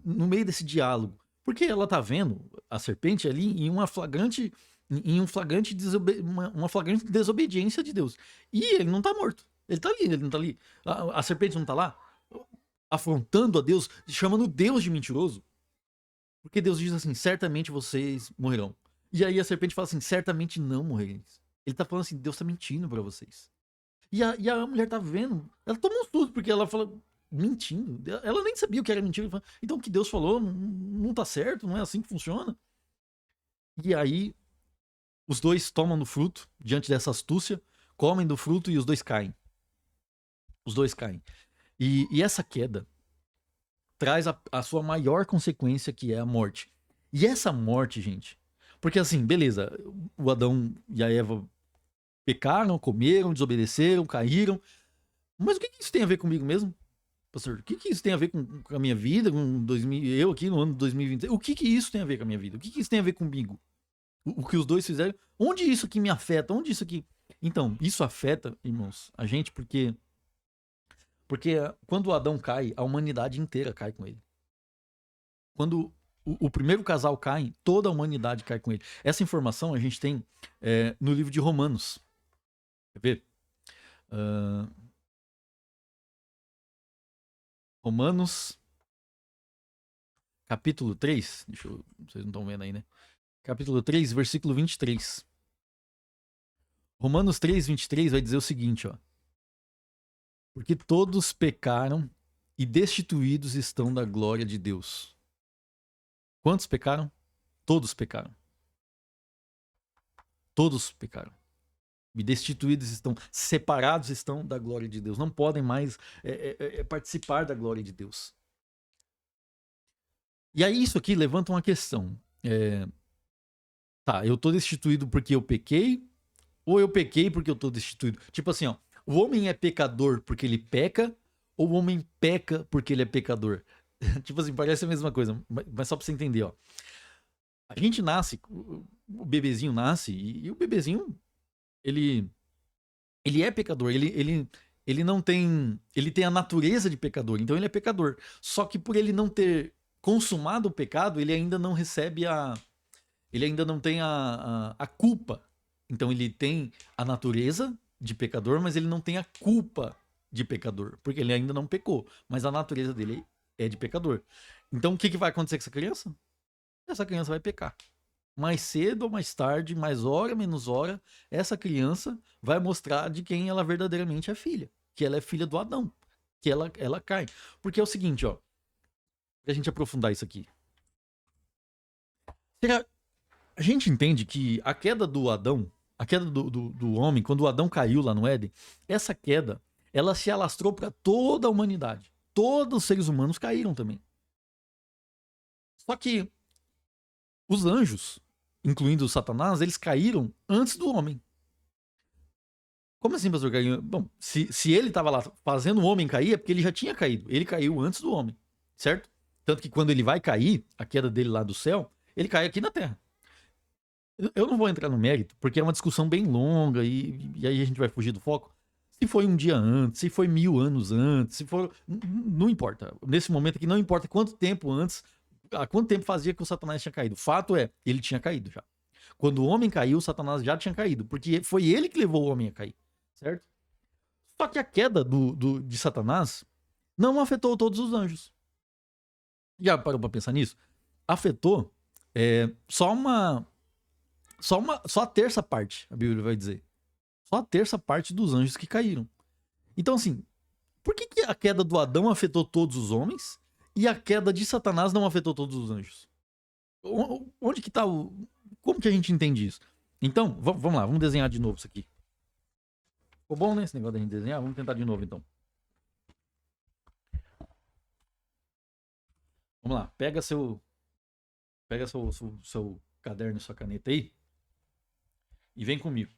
no meio desse diálogo. Porque ela tá vendo a serpente ali em uma flagrante uma flagrante desobediência de Deus. E ele não tá morto. Ele tá ali, ele não tá ali. A serpente não tá lá afrontando a Deus, chamando Deus de mentiroso. Porque Deus diz assim: certamente vocês morrerão. E aí a serpente fala assim: certamente não morrereis. Ele tá falando assim: Deus tá mentindo pra vocês. E a mulher tá vendo, ela toma um susto, porque ela fala, mentindo. Ela nem sabia o que era mentira. Fala, então o que Deus falou não tá certo, não é assim que funciona. E aí os dois tomam do fruto, diante dessa astúcia, comem do fruto e os dois caem. Os dois caem. E essa queda traz a sua maior consequência, que é a morte. E essa morte, gente, porque assim, beleza, o Adão e a Eva pecaram, comeram, desobedeceram, caíram. Mas o que isso tem a ver comigo mesmo? Pastor, o que isso tem a ver com a minha vida, com 2000, eu aqui no ano de 2020? O que isso tem a ver com a minha vida? O que isso tem a ver comigo? O que os dois fizeram? Onde isso aqui me afeta? Onde isso aqui... Então, isso afeta, irmãos, a gente porque quando o Adão cai, a humanidade inteira cai com ele. Quando o primeiro casal cai, toda a humanidade cai com ele. Essa informação a gente tem no livro de Romanos. Quer ver? Romanos, capítulo 3. Vocês não estão vendo aí, né? Capítulo 3, versículo 23. Romanos 3, 23 vai dizer o seguinte, ó. Porque todos pecaram e destituídos estão da glória de Deus. Quantos pecaram? Todos pecaram. Todos pecaram. E destituídos estão, separados estão da glória de Deus. Não podem mais participar da glória de Deus. E aí isso aqui levanta uma questão. Tá, eu tô destituído porque eu pequei, ou eu pequei porque eu tô destituído? Tipo assim, ó, o homem é pecador porque ele peca, ou o homem peca porque ele é pecador? Tipo assim, parece a mesma coisa, mas só pra você entender, ó. A gente nasce, o bebezinho nasce, e o bebezinho, ele é pecador, ele não tem, ele tem a natureza de pecador, então ele é pecador. Só que por ele não ter consumado o pecado, ele ainda não recebe ele ainda não tem a culpa. Então ele tem a natureza de pecador, mas ele não tem a culpa de pecador, porque ele ainda não pecou, mas a natureza dele é de pecador. Então o que vai acontecer com essa criança? Essa criança vai pecar. Mais cedo ou mais tarde, mais hora, menos hora, essa criança vai mostrar de quem ela verdadeiramente é filha. Que ela é filha do Adão. Que ela cai. Porque é o seguinte, ó. Pra gente aprofundar isso aqui. A gente entende que a queda do Adão, a queda do homem, quando o Adão caiu lá no Éden, essa queda, ela se alastrou para toda a humanidade. Todos os seres humanos caíram também. Só que os anjos, incluindo o Satanás, eles caíram antes do homem. Como assim, pastor Caio? Bom, se ele estava lá fazendo o homem cair, é porque ele já tinha caído. Ele caiu antes do homem, certo? Tanto que quando ele vai cair, a queda dele lá do céu, ele cai aqui na terra. Eu não vou entrar no mérito, porque é uma discussão bem longa e aí a gente vai fugir do foco. Se foi um dia antes, se foi 1000 anos antes, se for. Não importa. Nesse momento aqui, não importa quanto tempo antes, há quanto tempo fazia que o Satanás tinha caído. O fato é, ele tinha caído já. Quando o homem caiu, o Satanás já tinha caído, porque foi ele que levou o homem a cair, certo? Só que a queda de Satanás não afetou todos os anjos. Já parou pra pensar nisso? Afetou só a terça parte, a Bíblia vai dizer. Só a terça parte dos anjos que caíram. Então, assim, por que a queda do Adão afetou todos os homens e a queda de Satanás não afetou todos os anjos? Onde que tá o... Como que a gente entende isso? Então, vamos lá, vamos desenhar de novo isso aqui. Ficou bom, né, esse negócio da gente desenhar? Vamos tentar de novo, então. Vamos lá, pega seu caderno e sua caneta aí e vem comigo.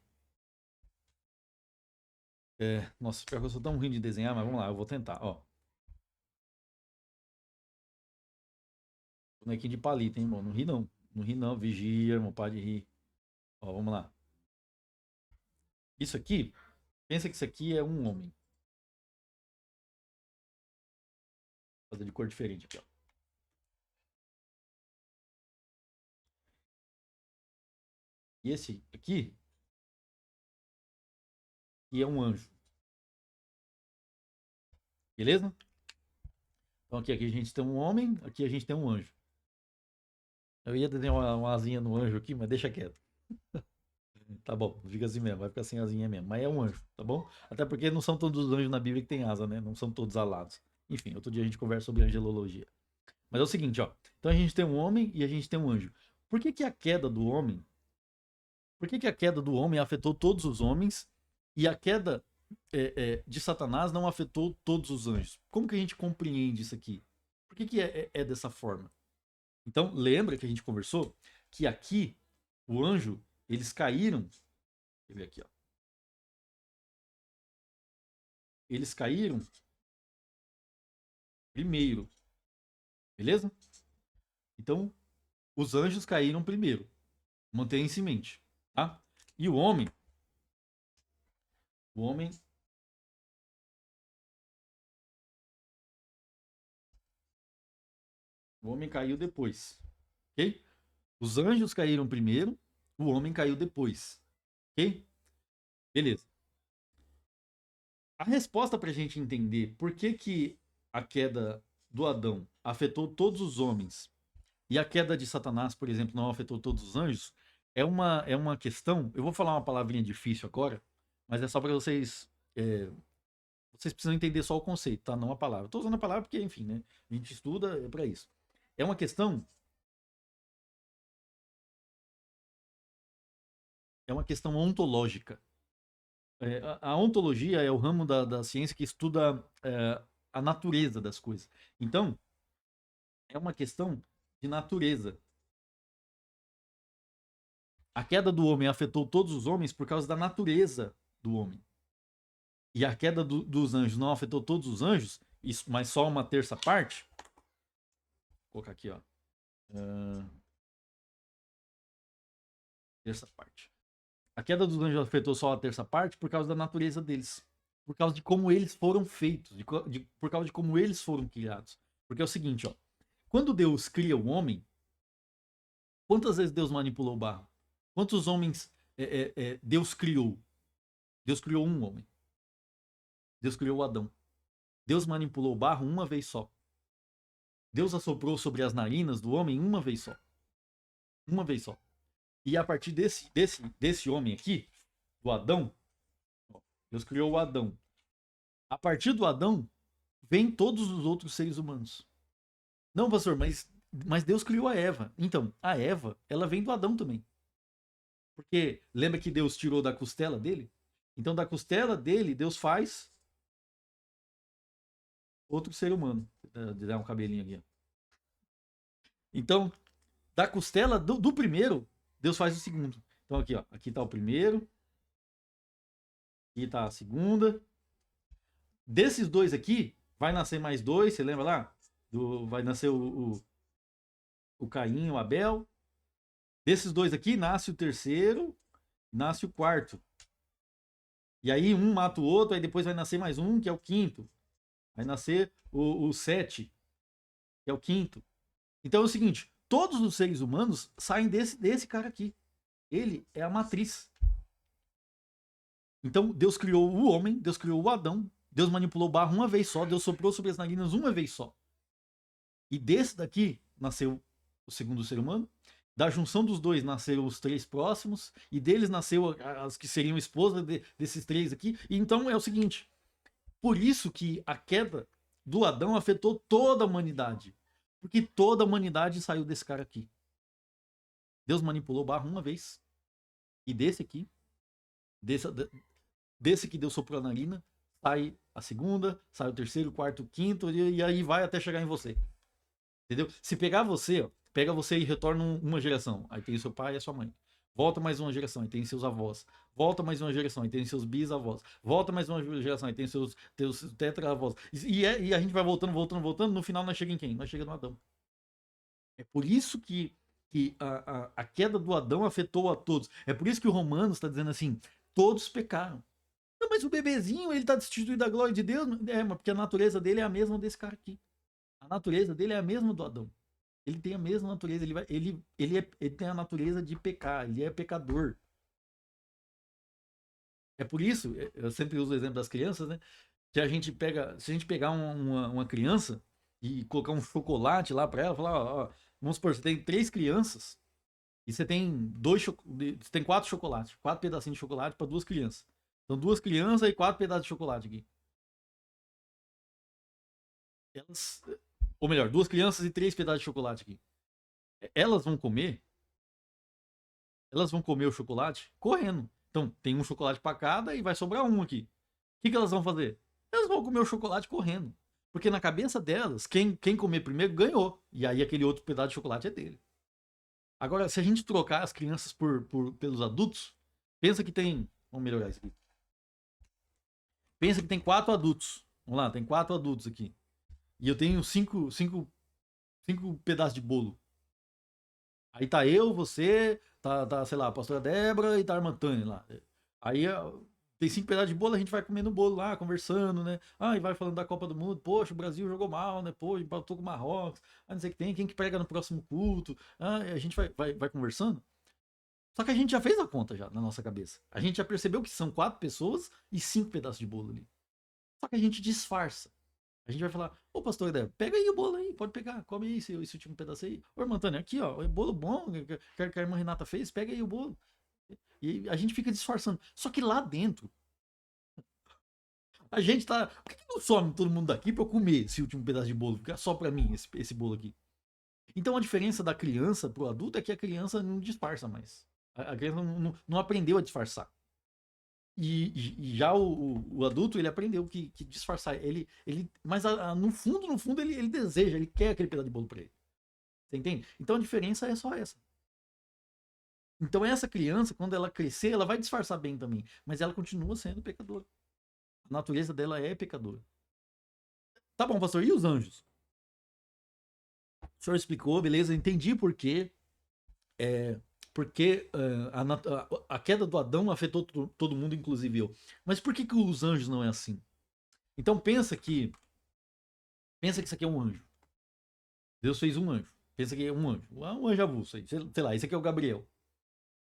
Nossa, pior que eu sou tão ruim de desenhar, mas vamos lá, eu vou tentar, ó. Bonequinho de palito, hein, irmão? Não ri não. Não ri não, vigia, irmão, pode rir. Ó, vamos lá. Isso aqui, pensa que isso aqui é um homem. Vou fazer de cor diferente aqui, ó. E esse aqui, que é um anjo. Beleza? Então aqui a gente tem um homem, aqui a gente tem um anjo. Eu ia desenhar uma asinha no anjo aqui, mas deixa quieto. Tá bom, fica assim mesmo, vai ficar sem asinha mesmo. Mas é um anjo, tá bom? Até porque não são todos os anjos na Bíblia que têm asa, né? Não são todos alados. Enfim, outro dia a gente conversa sobre angelologia. Mas é o seguinte, ó. Então a gente tem um homem e a gente tem um anjo. Por que que a queda do homem? Por que que a queda do homem afetou todos os homens e a queda de Satanás não afetou todos os anjos? Como que a gente compreende isso aqui? Por que que é dessa forma? Então, lembra que a gente conversou que aqui o anjo, eles caíram. Deixa eu ver aqui, ó. Eles caíram primeiro, beleza? Então, os anjos caíram primeiro. Mantenha isso em mente, tá? E o homem, o homem caiu depois, ok? Os anjos caíram primeiro, o homem caiu depois, ok? Beleza. A resposta para a gente entender por que que a queda do Adão afetou todos os homens e a queda de Satanás, por exemplo, não afetou todos os anjos, é uma questão. Eu vou falar uma palavrinha difícil agora, mas é só para vocês. Vocês precisam entender só o conceito, tá? Não a palavra. Estou usando a palavra porque, enfim, né? A gente estuda é para isso. É uma questão. É uma questão ontológica. A ontologia é o ramo da ciência que estuda a natureza das coisas. Então, é uma questão de natureza. A queda do homem afetou todos os homens por causa da natureza do homem. E a queda dos anjos não afetou todos os anjos, isso, mas só uma terça parte. Vou colocar aqui, ó. Terça parte. A queda dos anjos afetou só a terça parte por causa da natureza deles. Por causa de como eles foram feitos. Por causa de como eles foram criados. Porque é o seguinte, ó. Quando Deus cria o homem, quantas vezes Deus manipulou o barro? Quantos homens Deus criou? Deus criou um homem. Deus criou Adão. Deus manipulou o barro uma vez só. Deus assoprou sobre as narinas do homem uma vez só. Uma vez só. E a partir desse homem aqui, do Adão, Deus criou o Adão. A partir do Adão, vem todos os outros seres humanos. Não, pastor, mas Deus criou a Eva. Então, a Eva, ela vem do Adão também. Porque lembra que Deus tirou da costela dele? Então, da costela dele, Deus faz outro ser humano. De dar um cabelinho aqui. Então, da costela do primeiro, Deus faz o segundo. Então, aqui, ó. Aqui tá o primeiro. Aqui tá a segunda. Desses dois aqui, vai nascer mais dois. Você lembra lá? Vai nascer o Caim e o Abel. Desses dois aqui, nasce o terceiro, nasce o quarto. E aí um mata o outro, aí depois vai nascer mais um, que é o quinto. Vai nascer o sete, que é o quinto. Então é o seguinte, todos os seres humanos saem desse cara aqui. Ele é a matriz. Então Deus criou o homem, Deus criou o Adão, Deus manipulou o barro uma vez só, Deus soprou sobre as narinas uma vez só. E desse daqui nasceu o segundo ser humano. Da junção dos dois nasceram os três próximos, e deles nasceu as que seriam esposas desses três aqui. E então é o seguinte: por isso que a queda do Adão afetou toda a humanidade. Porque toda a humanidade saiu desse cara aqui. Deus manipulou o barro uma vez. E desse aqui, desse que Deus soprou a narina, sai a segunda, sai o terceiro, quarto, quinto, e aí vai até chegar em você. Entendeu? Se pegar você, ó, pega você e retorna uma geração. Aí tem o seu pai e a sua mãe. Volta mais uma geração e tem seus avós. Volta mais uma geração e tem seus bisavós. Volta mais uma geração e tem seus tetravós. E a gente vai voltando, voltando, voltando. No final nós chega em quem? Nós chega no Adão. É por isso que a queda do Adão afetou a todos. É por isso que o Romanos está dizendo assim: todos pecaram. Não, mas o bebezinho, ele está destituído da glória de Deus. É, mas porque a natureza dele é a mesma desse cara aqui. A natureza dele é a mesma do Adão. Ele tem a mesma natureza. Ele tem a natureza de pecar. Ele é pecador. É por isso, eu sempre uso o exemplo das crianças, né? Que a gente pega, se a gente pegar uma criança e colocar um chocolate lá para ela, falar, ó, vamos supor, você tem 3 crianças e você tem você tem 4 chocolates, 4 pedacinhos de chocolate para 2 crianças. Então 2 crianças e 4 pedaços de chocolate aqui. Elas, ou melhor, 2 crianças e 3 pedaços de chocolate aqui. Elas vão comer o chocolate correndo. Então, tem um chocolate para cada e vai sobrar um aqui. O que elas vão fazer? Elas vão comer o chocolate correndo. Porque na cabeça delas, quem comer primeiro ganhou. E aí aquele outro pedaço de chocolate é dele. Agora, se a gente trocar as crianças pelos adultos, pensa que tem. Vamos melhorar isso aqui. Pensa que tem 4 adultos. Vamos lá, tem 4 adultos aqui. E eu tenho 5 pedaços de bolo. Aí tá eu, você, tá, sei lá, a pastora Débora e tá a irmã Tânia lá. Aí tem 5 pedaços de bolo, a gente vai comendo bolo lá, conversando, né? Ah, e vai falando da Copa do Mundo. Poxa, o Brasil jogou mal, né? Pô, empatou com o Marrocos. Ah, não sei o que tem, quem que prega no próximo culto. Ah, a gente vai conversando. Só que a gente já fez a conta já na nossa cabeça. A gente já percebeu que são 4 pessoas e 5 pedaços de bolo ali. Só que a gente disfarça. A gente vai falar, ô pastor Débora, pega aí o bolo aí, pode pegar, come aí esse último pedaço aí. Ô irmã Tânia, aqui ó, é bolo bom que a irmã Renata fez, pega aí o bolo. E a gente fica disfarçando. Só que lá dentro, a gente tá. Por que não some todo mundo daqui pra eu comer esse último pedaço de bolo? Fica só pra mim esse bolo aqui. Então a diferença da criança pro adulto é que a criança não disfarça mais. A criança não aprendeu a disfarçar. E já o adulto, ele aprendeu que disfarçar. Mas no fundo, ele deseja, ele quer aquele pedaço de bolo pra ele. Você entende? Então a diferença é só essa. Então essa criança, quando ela crescer, ela vai disfarçar bem também. Mas ela continua sendo pecadora. A natureza dela é pecadora. Tá bom, pastor, e os anjos? O senhor explicou, beleza, entendi por quê. Porque a queda do Adão afetou todo mundo, inclusive eu. Mas por que os anjos não é assim? Então pensa que isso aqui é um anjo. Deus fez um anjo. Pensa que é um anjo. Um anjo avulso aí. Sei lá, esse aqui é o Gabriel.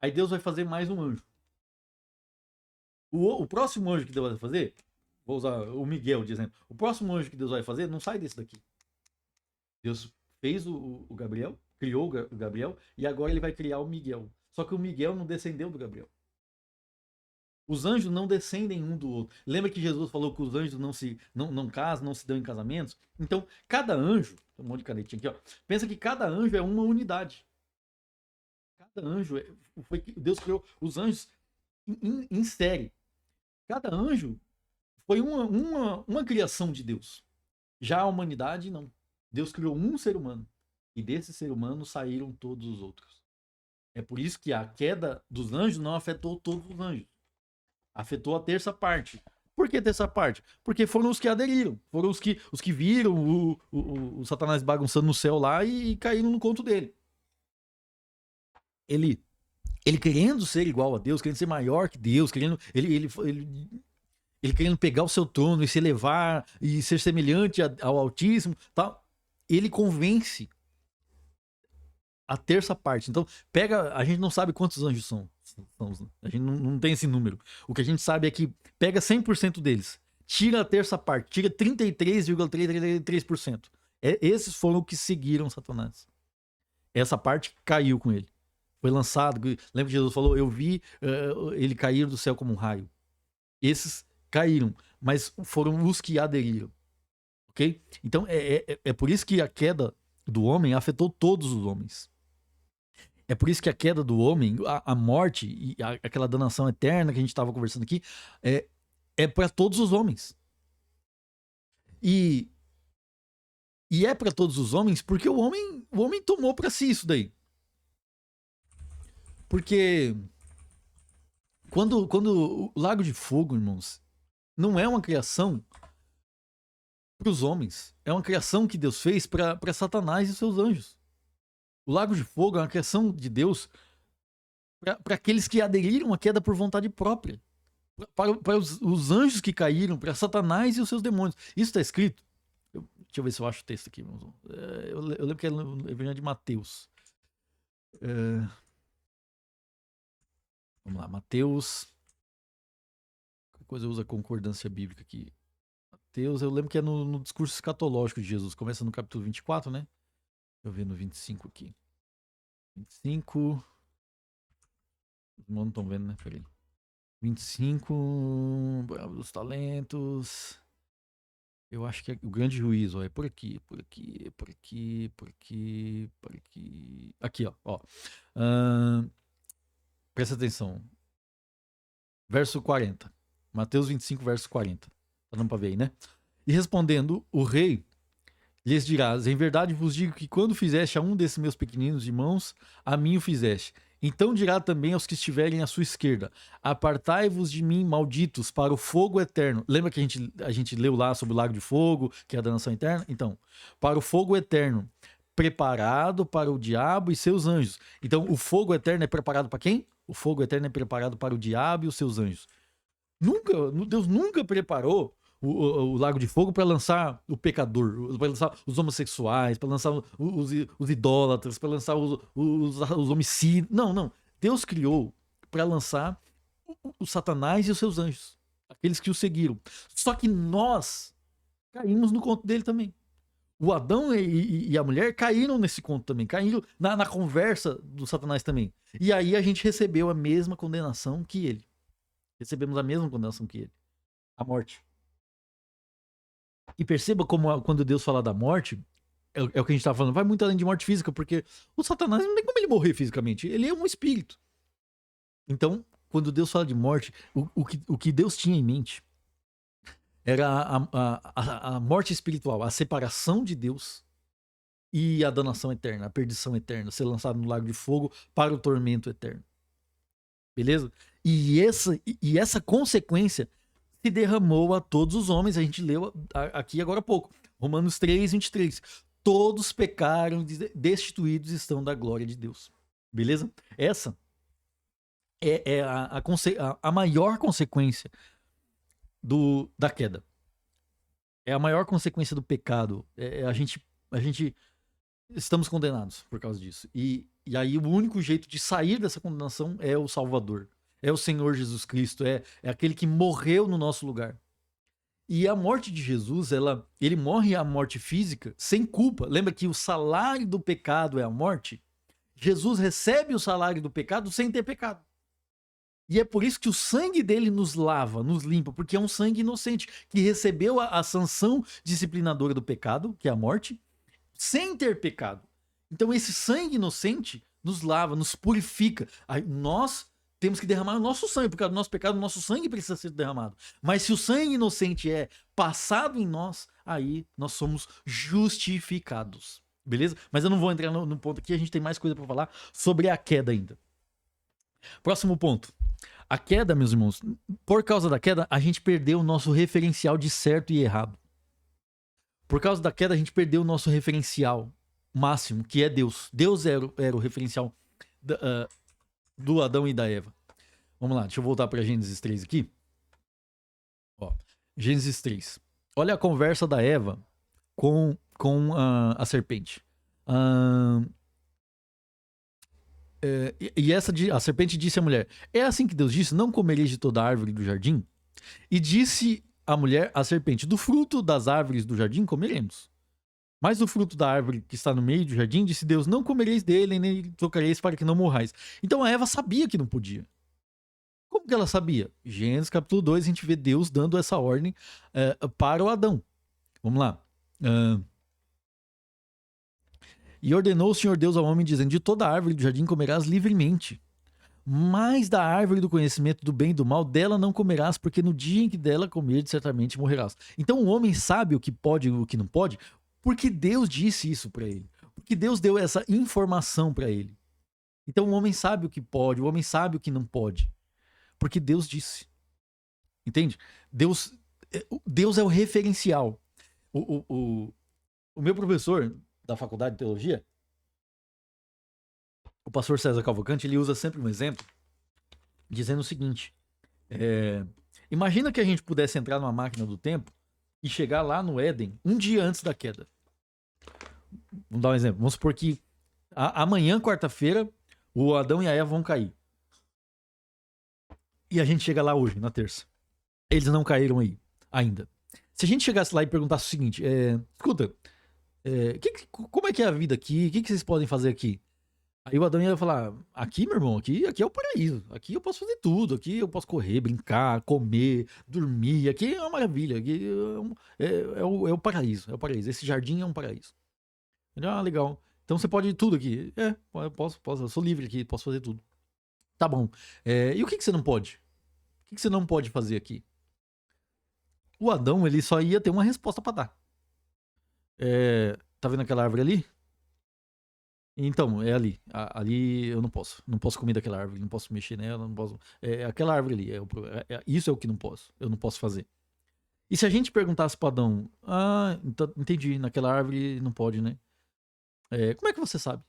Aí Deus vai fazer mais um anjo. O próximo anjo que Deus vai fazer, vou usar o Miguel de exemplo. O próximo anjo que Deus vai fazer não sai desse daqui. Deus fez o Gabriel, criou o Gabriel, e agora ele vai criar o Miguel. Só que o Miguel não descendeu do Gabriel. Os anjos não descendem um do outro. Lembra que Jesus falou que os anjos não casam, não se dão em casamentos? Então, cada anjo, tem um monte de canetinha aqui, ó. Pensa que cada anjo é uma unidade. Cada anjo Deus criou os anjos em série. Cada anjo foi uma criação de Deus. Já a humanidade, não. Deus criou um ser humano. E desse ser humano saíram todos os outros. É por isso que a queda dos anjos não afetou todos os anjos. Afetou a terça parte. Por que terça parte? Porque foram os que aderiram. Foram os que viram o Satanás bagunçando no céu lá e caíram no conto dele. Ele querendo ser igual a Deus, querendo ser maior que Deus, ele querendo pegar o seu trono e se elevar e ser semelhante ao Altíssimo, tal. Ele convence a terça parte. Então, a gente não sabe quantos anjos são. A gente não tem esse número. O que a gente sabe é que pega 100% deles, tira a terça parte, tira 33,33%. Esses foram os que seguiram Satanás. Essa parte caiu com ele. Foi lançado. Lembra que Jesus falou? Eu vi ele cair do céu como um raio. Esses caíram, mas foram os que aderiram. Ok? Então é por isso que a queda do homem afetou todos os homens. É por isso que a queda do homem, a morte e aquela danação eterna que a gente estava conversando aqui, é para todos os homens. E é para todos os homens porque o homem tomou para si isso daí. Porque quando o Lago de Fogo, irmãos, não é uma criação para os homens. É uma criação que Deus fez para Satanás e seus anjos. O Lago de Fogo é uma criação de Deus para aqueles que aderiram à queda por vontade própria. Para os anjos que caíram, para Satanás e os seus demônios. Isso está escrito. Deixa eu ver se eu acho o texto aqui. Eu lembro que é no Evangelho de Mateus. Vamos lá, Mateus. Qualquer coisa usa concordância bíblica aqui. Mateus, eu lembro que é no discurso escatológico de Jesus. Começa no capítulo 24, né? Deixa eu ver no 25 aqui. 25. Os irmãos não estão vendo, né? Peraí. 25. Dos talentos. Eu acho que é o grande juízo, ó, é por aqui, por aqui, por aqui, por aqui, por aqui. Aqui, ó. Presta atenção. Verso 40. Mateus 25, verso 40. Tá dando pra ver aí, né? E respondendo, o rei lhes dirá: em verdade vos digo que quando fizeste a um desses meus pequeninos irmãos, a mim o fizeste. Então dirá também aos que estiverem à sua esquerda: apartai-vos de mim, malditos, para o fogo eterno. Lembra que a gente leu lá sobre o lago de fogo, que é a danação eterna? Então, para o fogo eterno, preparado para o diabo e seus anjos. Então, o fogo eterno é preparado para quem? O fogo eterno é preparado para o diabo e os seus anjos. Deus nunca preparou o lago de fogo para lançar o pecador, para lançar os homossexuais, para lançar os idólatras, para lançar os homicídios. Não. Deus criou para lançar o Satanás e os seus anjos, aqueles que o seguiram. Só que nós caímos no conto dele também. O Adão e a mulher caíram nesse conto também, caíram na conversa do Satanás também. E aí a gente recebeu a mesma condenação que ele. Recebemos a mesma condenação que ele. A morte. E perceba como quando Deus fala da morte, é o que a gente está falando, vai muito além de morte física, porque o Satanás não tem como ele morrer fisicamente, ele é um espírito. Então, quando Deus fala de morte, o que Deus tinha em mente era a morte espiritual, a separação de Deus e a danação eterna, a perdição eterna, ser lançado no lago de fogo para o tormento eterno. Beleza? E essa consequência se derramou a todos os homens. A gente leu aqui agora há pouco. Romanos 3, 23. Todos pecaram, destituídos estão da glória de Deus. Beleza? Essa é a maior consequência da queda. É a maior consequência do pecado. A gente estamos condenados por causa disso. E aí o único jeito de sair dessa condenação é o Salvador. É o Senhor Jesus Cristo, é aquele que morreu no nosso lugar. E a morte de Jesus, ele morre a morte física sem culpa. Lembra que o salário do pecado é a morte? Jesus recebe o salário do pecado sem ter pecado. E é por isso que o sangue dele nos lava, nos limpa, porque é um sangue inocente, que recebeu a sanção disciplinadora do pecado, que é a morte, sem ter pecado. Então esse sangue inocente nos lava, nos purifica. Aí nós temos que derramar o nosso sangue, porque do nosso pecado, o nosso sangue precisa ser derramado. Mas se o sangue inocente é passado em nós, aí nós somos justificados. Beleza? Mas eu não vou entrar no ponto aqui, a gente tem mais coisa para falar sobre a queda ainda. Próximo ponto. A queda, meus irmãos, por causa da queda, a gente perdeu o nosso referencial de certo e errado. Por causa da queda, a gente perdeu o nosso referencial máximo, que é Deus. Deus era o referencial do Adão e da Eva. Vamos lá, deixa eu voltar para Gênesis 3 aqui. Ó, Gênesis 3. Olha a conversa da Eva com a serpente. A serpente disse à mulher: é assim que Deus disse, não comereis de toda árvore do jardim? E disse a mulher à serpente: do fruto das árvores do jardim comeremos. Mas do fruto da árvore que está no meio do jardim, disse Deus: não comereis dele, nem tocareis para que não morrais. Então a Eva sabia que não podia. Como que ela sabia? Gênesis capítulo 2, a gente vê Deus dando essa ordem para o Adão. Vamos lá. E ordenou o Senhor Deus ao homem, dizendo: de toda árvore do jardim comerás livremente, mas da árvore do conhecimento do bem e do mal, dela não comerás, porque no dia em que dela comerdes, certamente morrerás. Então o homem sabe o que pode e o que não pode, porque Deus disse isso para ele. Porque Deus deu essa informação para ele. Então o homem sabe o que pode, o homem sabe o que não pode. Porque Deus disse. Entende? Deus é o referencial. O meu professor da faculdade de teologia, o pastor César Cavalcante, ele usa sempre um exemplo dizendo o seguinte: imagina que a gente pudesse entrar numa máquina do tempo e chegar lá no Éden um dia antes da queda. Vamos dar um exemplo. Vamos supor que amanhã, quarta-feira, o Adão e a Eva vão cair. E a gente chega lá hoje, na terça. Eles não caíram aí ainda. Se a gente chegasse lá e perguntasse o seguinte: escuta, como é que é a vida aqui? O que vocês podem fazer aqui? Aí o Adão ia falar: aqui, meu irmão, aqui é o paraíso. Aqui eu posso fazer tudo. Aqui eu posso correr, brincar, comer, dormir. Aqui é uma maravilha. Aqui é o paraíso. É o paraíso. Esse jardim é um paraíso. Legal. Então você pode ir tudo aqui. Eu posso. Eu sou livre aqui, posso fazer tudo. Tá bom. E o que você não pode? O que você não pode fazer aqui? O Adão, ele só ia ter uma resposta pra dar. Tá vendo aquela árvore ali? Então, é ali. Ali eu não posso. Não posso comer daquela árvore, não posso mexer nela, não posso. Aquela árvore ali. Isso é o que não posso. Eu não posso fazer. E se a gente perguntasse pro Adão: então, entendi, naquela árvore não pode, né? Como é que você sabe?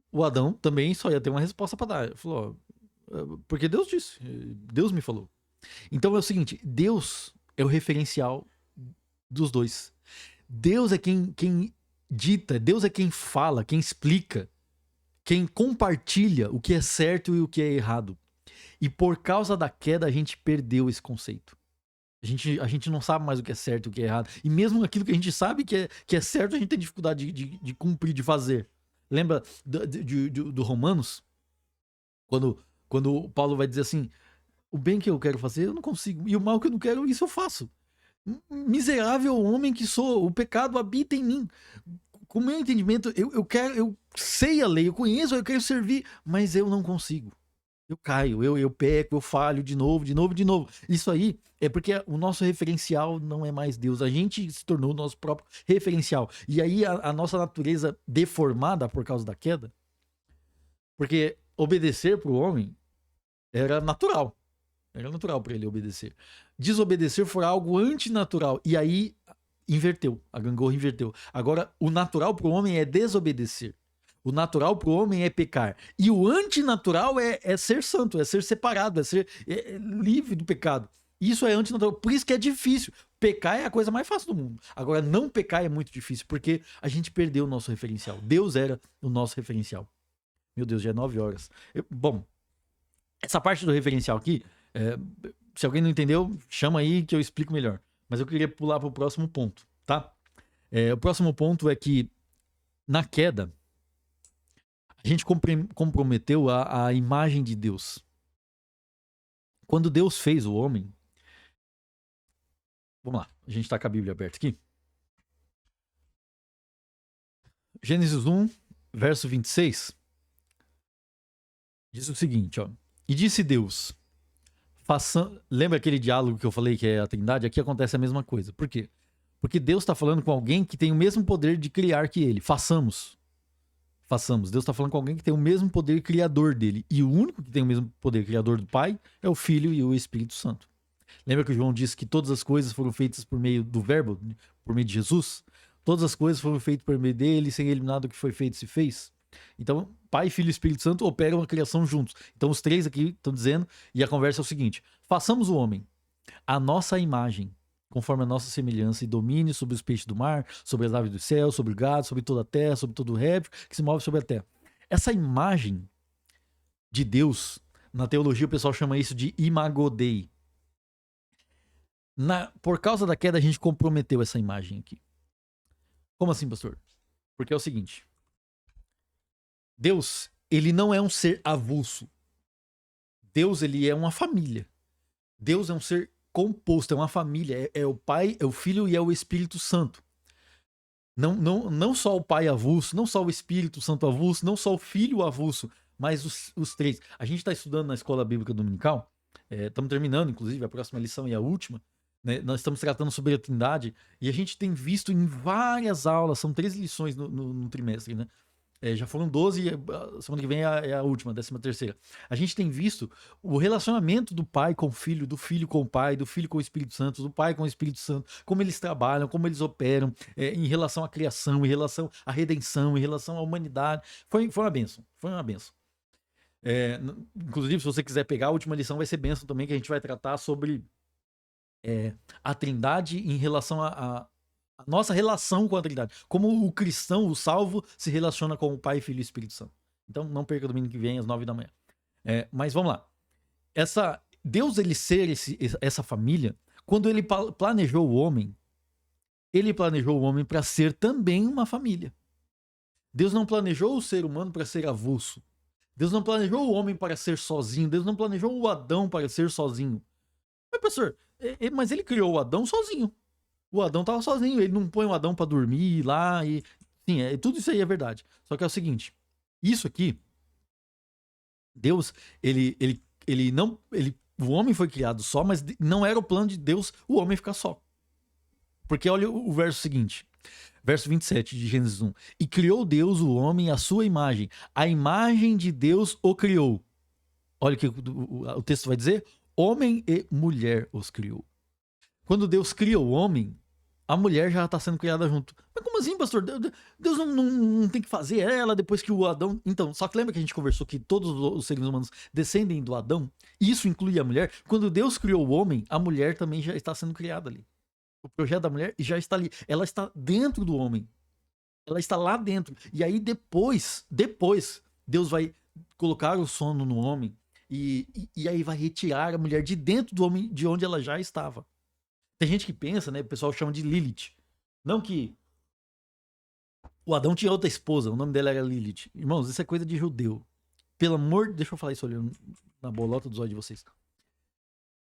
O Adão também só ia ter uma resposta pra dar. Ele falou: porque Deus disse. Deus me falou. Então é o seguinte: Deus é o referencial dos dois. Deus é quem dita, Deus é quem fala, quem explica, quem compartilha o que é certo e o que é errado. E por causa da queda a gente perdeu esse conceito. A gente não sabe mais o que é certo e o que é errado. E mesmo aquilo que a gente sabe que é certo, a gente tem dificuldade de cumprir, de fazer. Lembra do Romanos? Quando o Paulo vai dizer assim: o bem que eu quero fazer eu não consigo, e o mal que eu não quero, isso eu faço. Miserável homem que sou, o pecado habita em mim. Com o meu entendimento, eu sei a lei, eu conheço, eu quero servir, mas eu não consigo. Eu caio, eu peco, eu falho de novo. Isso aí é porque o nosso referencial não é mais Deus. A gente se tornou o nosso próprio referencial. E aí a nossa natureza deformada por causa da queda, porque obedecer para o homem era natural. Era natural para ele obedecer. Desobedecer foi algo antinatural. E aí inverteu. A gangorra inverteu. Agora, o natural para o homem é desobedecer. O natural para o homem é pecar. E o antinatural é ser santo, é ser separado, é ser livre do pecado. Isso é antinatural. Por isso que é difícil. Pecar é a coisa mais fácil do mundo. Agora, não pecar é muito difícil, porque a gente perdeu o nosso referencial. Deus era o nosso referencial. Meu Deus, já é 9 horas. Bom, essa parte do referencial aqui, se alguém não entendeu, chama aí que eu explico melhor. Mas eu queria pular para o próximo ponto, tá? O próximo ponto é que, na queda, a gente comprometeu a imagem de Deus. Quando Deus fez o homem... Vamos lá, a gente está com a Bíblia aberta aqui. Gênesis 1, verso 26. Diz o seguinte, ó. E disse Deus... Lembra aquele diálogo que eu falei que é a Trindade? Aqui acontece a mesma coisa. Por quê? Porque Deus está falando com alguém que tem o mesmo poder de criar que ele. Façamos. Deus está falando com alguém que tem o mesmo poder criador dele. E o único que tem o mesmo poder criador do Pai é o Filho e o Espírito Santo. Lembra que o João disse que todas as coisas foram feitas por meio do Verbo, por meio de Jesus? Todas as coisas foram feitas por meio dele, sem ele nada que foi feito se fez. Então, Pai, Filho e Espírito Santo operam a criação juntos. Então, os três aqui estão dizendo, e a conversa é o seguinte: façamos o homem a nossa imagem, conforme a nossa semelhança, e domine sobre os peixes do mar, sobre as aves do céu, sobre o gado, sobre toda a terra, sobre todo o réptil que se move sobre a terra. Essa imagem de Deus, na teologia o pessoal chama isso de imago Dei. Por causa da queda, a gente comprometeu essa imagem aqui. Como assim, pastor? Porque é o seguinte: Deus, ele não é um ser avulso. Deus, ele é uma família. Deus é um ser composto, é uma família. É o Pai, é o Filho e é o Espírito Santo. Não só o Pai avulso, não só o Espírito Santo avulso, não só o Filho avulso, mas os três. A gente está estudando na Escola Bíblica Dominical, estamos terminando, inclusive, a próxima lição e a última, né? Nós estamos tratando sobre a Trindade, e a gente tem visto em várias aulas, são 3 lições no trimestre, né? Já foram 12, semana que vem é a última, 13ª. A gente tem visto o relacionamento do pai com o filho, do filho com o pai, do filho com o Espírito Santo, do pai com o Espírito Santo, como eles trabalham, como eles operam, em relação à criação, em relação à redenção, em relação à humanidade. Foi uma bênção, foi uma bênção. Inclusive, se você quiser pegar, a última lição vai ser bênção também, que a gente vai tratar sobre a Trindade em relação a nossa relação com a Trindade. Como o cristão, o salvo, se relaciona com o Pai, Filho e Espírito Santo. Então, não perca domingo que vem, às 9 da manhã. Mas vamos lá. Deus, ele ser essa família, quando ele planejou o homem, ele planejou o homem para ser também uma família. Deus não planejou o ser humano para ser avulso. Deus não planejou o homem para ser sozinho. Deus não planejou o Adão para ser sozinho. Mas, professor, mas ele criou o Adão sozinho. O Adão estava sozinho, ele não põe o Adão para dormir lá e... Sim, tudo isso aí é verdade. Só que é o seguinte, isso aqui, Deus, o homem foi criado só, mas não era o plano de Deus o homem ficar só. Porque olha o verso seguinte, verso 27 de Gênesis 1. E criou Deus o homem à sua imagem, a imagem de Deus o criou. Olha o que o texto vai dizer, homem e mulher os criou. Quando Deus cria o homem, a mulher já está sendo criada junto. Mas como assim, pastor? Deus não tem que fazer ela depois que o Adão... Então, só que lembra que a gente conversou que todos os seres humanos descendem do Adão? E isso inclui a mulher. Quando Deus criou o homem, a mulher também já está sendo criada ali. O projeto da mulher já está ali. Ela está dentro do homem. Ela está lá dentro. E aí depois, Deus vai colocar o sono no homem e aí vai retirar a mulher de dentro do homem, de onde ela já estava. Tem gente que pensa, né? O pessoal chama de Lilith. Não que o Adão tinha outra esposa, o nome dela era Lilith. Irmãos, isso é coisa de judeu. Pelo amor... Deixa eu falar isso olhando na bolota dos olhos de vocês.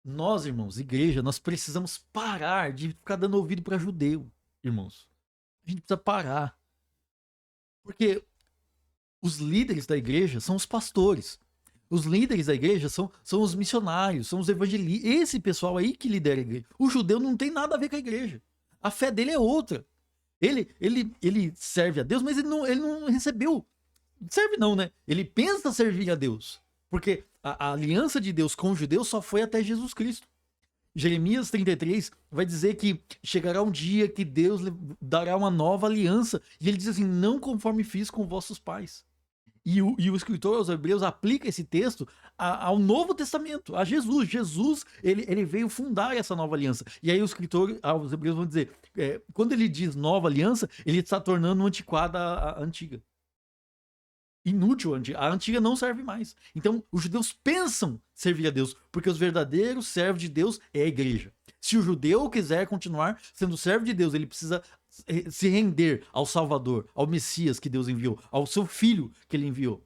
Nós, irmãos, igreja, nós precisamos parar de ficar dando ouvido para judeu, irmãos. A gente precisa parar. Porque os líderes da igreja são os pastores. Os líderes da igreja são os missionários, são os evangelistas. Esse pessoal aí que lidera a igreja. O judeu não tem nada a ver com a igreja. A fé dele é outra. Ele serve a Deus, mas ele não recebeu. Serve não, né? Ele pensa servir a Deus. Porque a aliança de Deus com os judeus só foi até Jesus Cristo. Jeremias 33 vai dizer que chegará um dia que Deus dará uma nova aliança. E ele diz assim, não conforme fiz com vossos pais. E o escritor aos Hebreus aplica esse texto ao Novo Testamento, a Jesus. Jesus, ele veio fundar essa nova aliança. E aí o escritor aos Hebreus vão dizer, quando ele diz nova aliança, ele está tornando antiquada a antiga. Inútil, a antiga não serve mais. Então, os judeus pensam servir a Deus, porque os verdadeiros servos de Deus é a igreja. Se o judeu quiser continuar sendo servo de Deus, ele precisa se render ao Salvador, ao Messias que Deus enviou, ao seu Filho que ele enviou.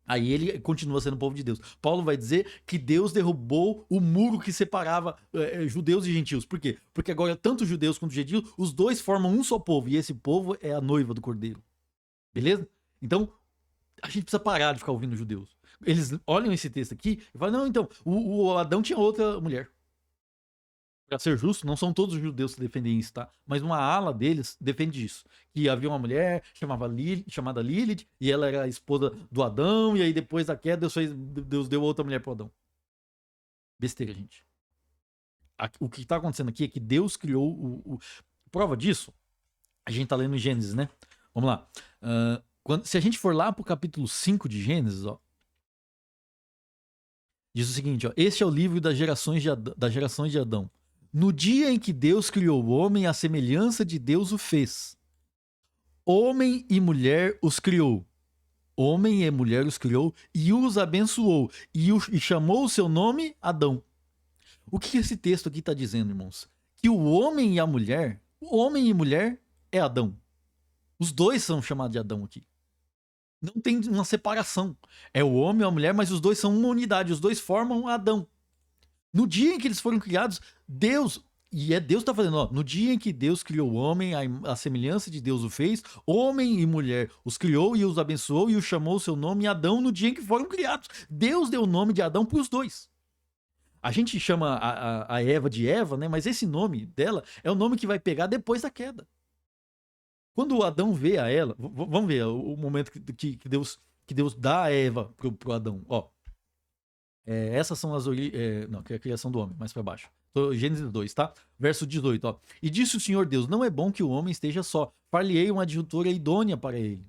Aí ele continua sendo povo de Deus. Paulo vai dizer que Deus derrubou o muro que separava judeus e gentios. Por quê? Porque agora tanto judeus quanto gentios, os dois formam um só povo, e esse povo é a noiva do Cordeiro. Beleza? Então, a gente precisa parar de ficar ouvindo judeus. Eles olham esse texto aqui e falam, não, então, o Adão tinha outra mulher. Para ser justo, não são todos os judeus que defendem isso, tá? Mas uma ala deles defende isso. Que havia uma mulher chamada Lilith, e ela era a esposa do Adão, e aí depois da queda Deus deu outra mulher pro Adão. Besteira, gente. O que tá acontecendo aqui é que Deus criou prova disso, a gente tá lendo em Gênesis, né? Vamos lá. Se a gente for lá pro capítulo 5 de Gênesis, ó, diz o seguinte, ó, este é o livro das gerações de Adão. No dia em que Deus criou o homem, a semelhança de Deus o fez. Homem e mulher os criou. Homem e mulher os criou e os abençoou. E chamou o seu nome Adão. O que esse texto aqui está dizendo, irmãos? Que o homem e mulher é Adão. Os dois são chamados de Adão aqui. Não tem uma separação. É o homem e a mulher, mas os dois são uma unidade. Os dois formam Adão. No dia em que eles foram criados, Deus está fazendo, ó, no dia em que Deus criou o homem, a semelhança de Deus o fez, homem e mulher os criou e os abençoou e os chamou o seu nome Adão no dia em que foram criados. Deus deu o nome de Adão para os dois. A gente chama a Eva de Eva, né? Mas esse nome dela é o nome que vai pegar depois da queda. Quando o Adão vê a ela, vamos ver o momento que Deus dá a Eva pro Adão. Ó, essas são as não, que é a criação do homem, mais para baixo. Gênesis 2, tá? Verso 18, ó. E disse o Senhor Deus: não é bom que o homem esteja só. Far-lhe-ei uma adjutora idônea para ele.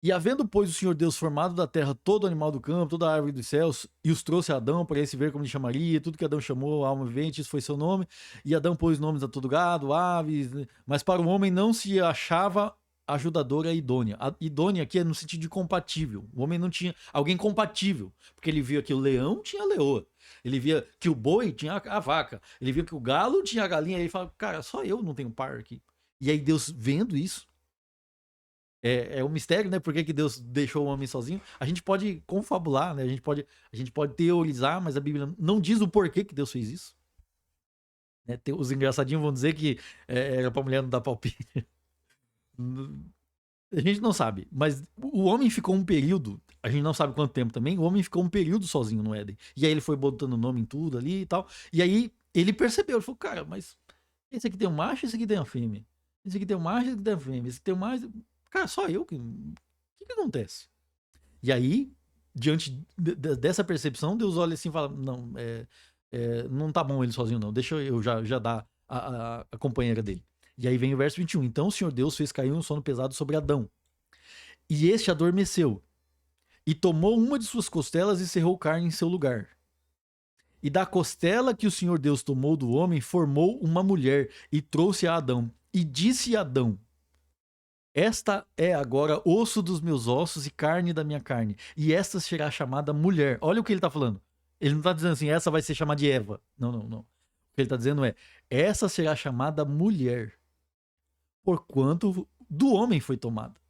E havendo, pois, o Senhor Deus formado da terra todo animal do campo, toda a árvore dos céus, e os trouxe a Adão para esse ver como lhe chamaria, tudo que Adão chamou, alma vivente, isso foi seu nome. E Adão pôs nomes a todo gado, aves, mas para o homem não se achava ajudadora idônea. A idônea aqui é no sentido de compatível. O homem não tinha alguém compatível, porque ele via que o leão tinha a leoa. Ele via que o boi tinha a vaca. Ele via que o galo tinha a galinha. Aí ele fala, cara, só eu não tenho par aqui. E aí Deus vendo isso, é um mistério, né? Por que Deus deixou o homem sozinho? A gente pode confabular, né? A gente pode teorizar, mas a Bíblia não diz o porquê que Deus fez isso. Né? Os engraçadinhos vão dizer que era pra mulher não dar palpite. A gente não sabe, mas o homem ficou um período, a gente não sabe quanto tempo também, o homem ficou um período sozinho no Éden. E aí ele foi botando nome em tudo ali e tal. E aí ele percebeu, ele falou, cara, mas esse aqui tem um macho, esse aqui tem uma fêmea. Esse aqui tem um macho, esse aqui tem uma fêmea. Esse aqui tem um macho... Cara, só eu que... O que acontece? E aí, diante dessa percepção, Deus olha assim e fala, não, não tá bom ele sozinho não, deixa eu já dar a companheira dele. E aí vem o verso 21. Então o Senhor Deus fez cair um sono pesado sobre Adão. E este adormeceu. E tomou uma de suas costelas e cerrou carne em seu lugar. E da costela que o Senhor Deus tomou do homem, formou uma mulher e trouxe a Adão. E disse a Adão: esta é agora osso dos meus ossos e carne da minha carne. E esta será chamada mulher. Olha o que ele está falando. Ele não está dizendo assim, essa vai ser chamada de Eva. Não. O que ele está dizendo é, essa será chamada mulher, porquanto do homem foi tomada.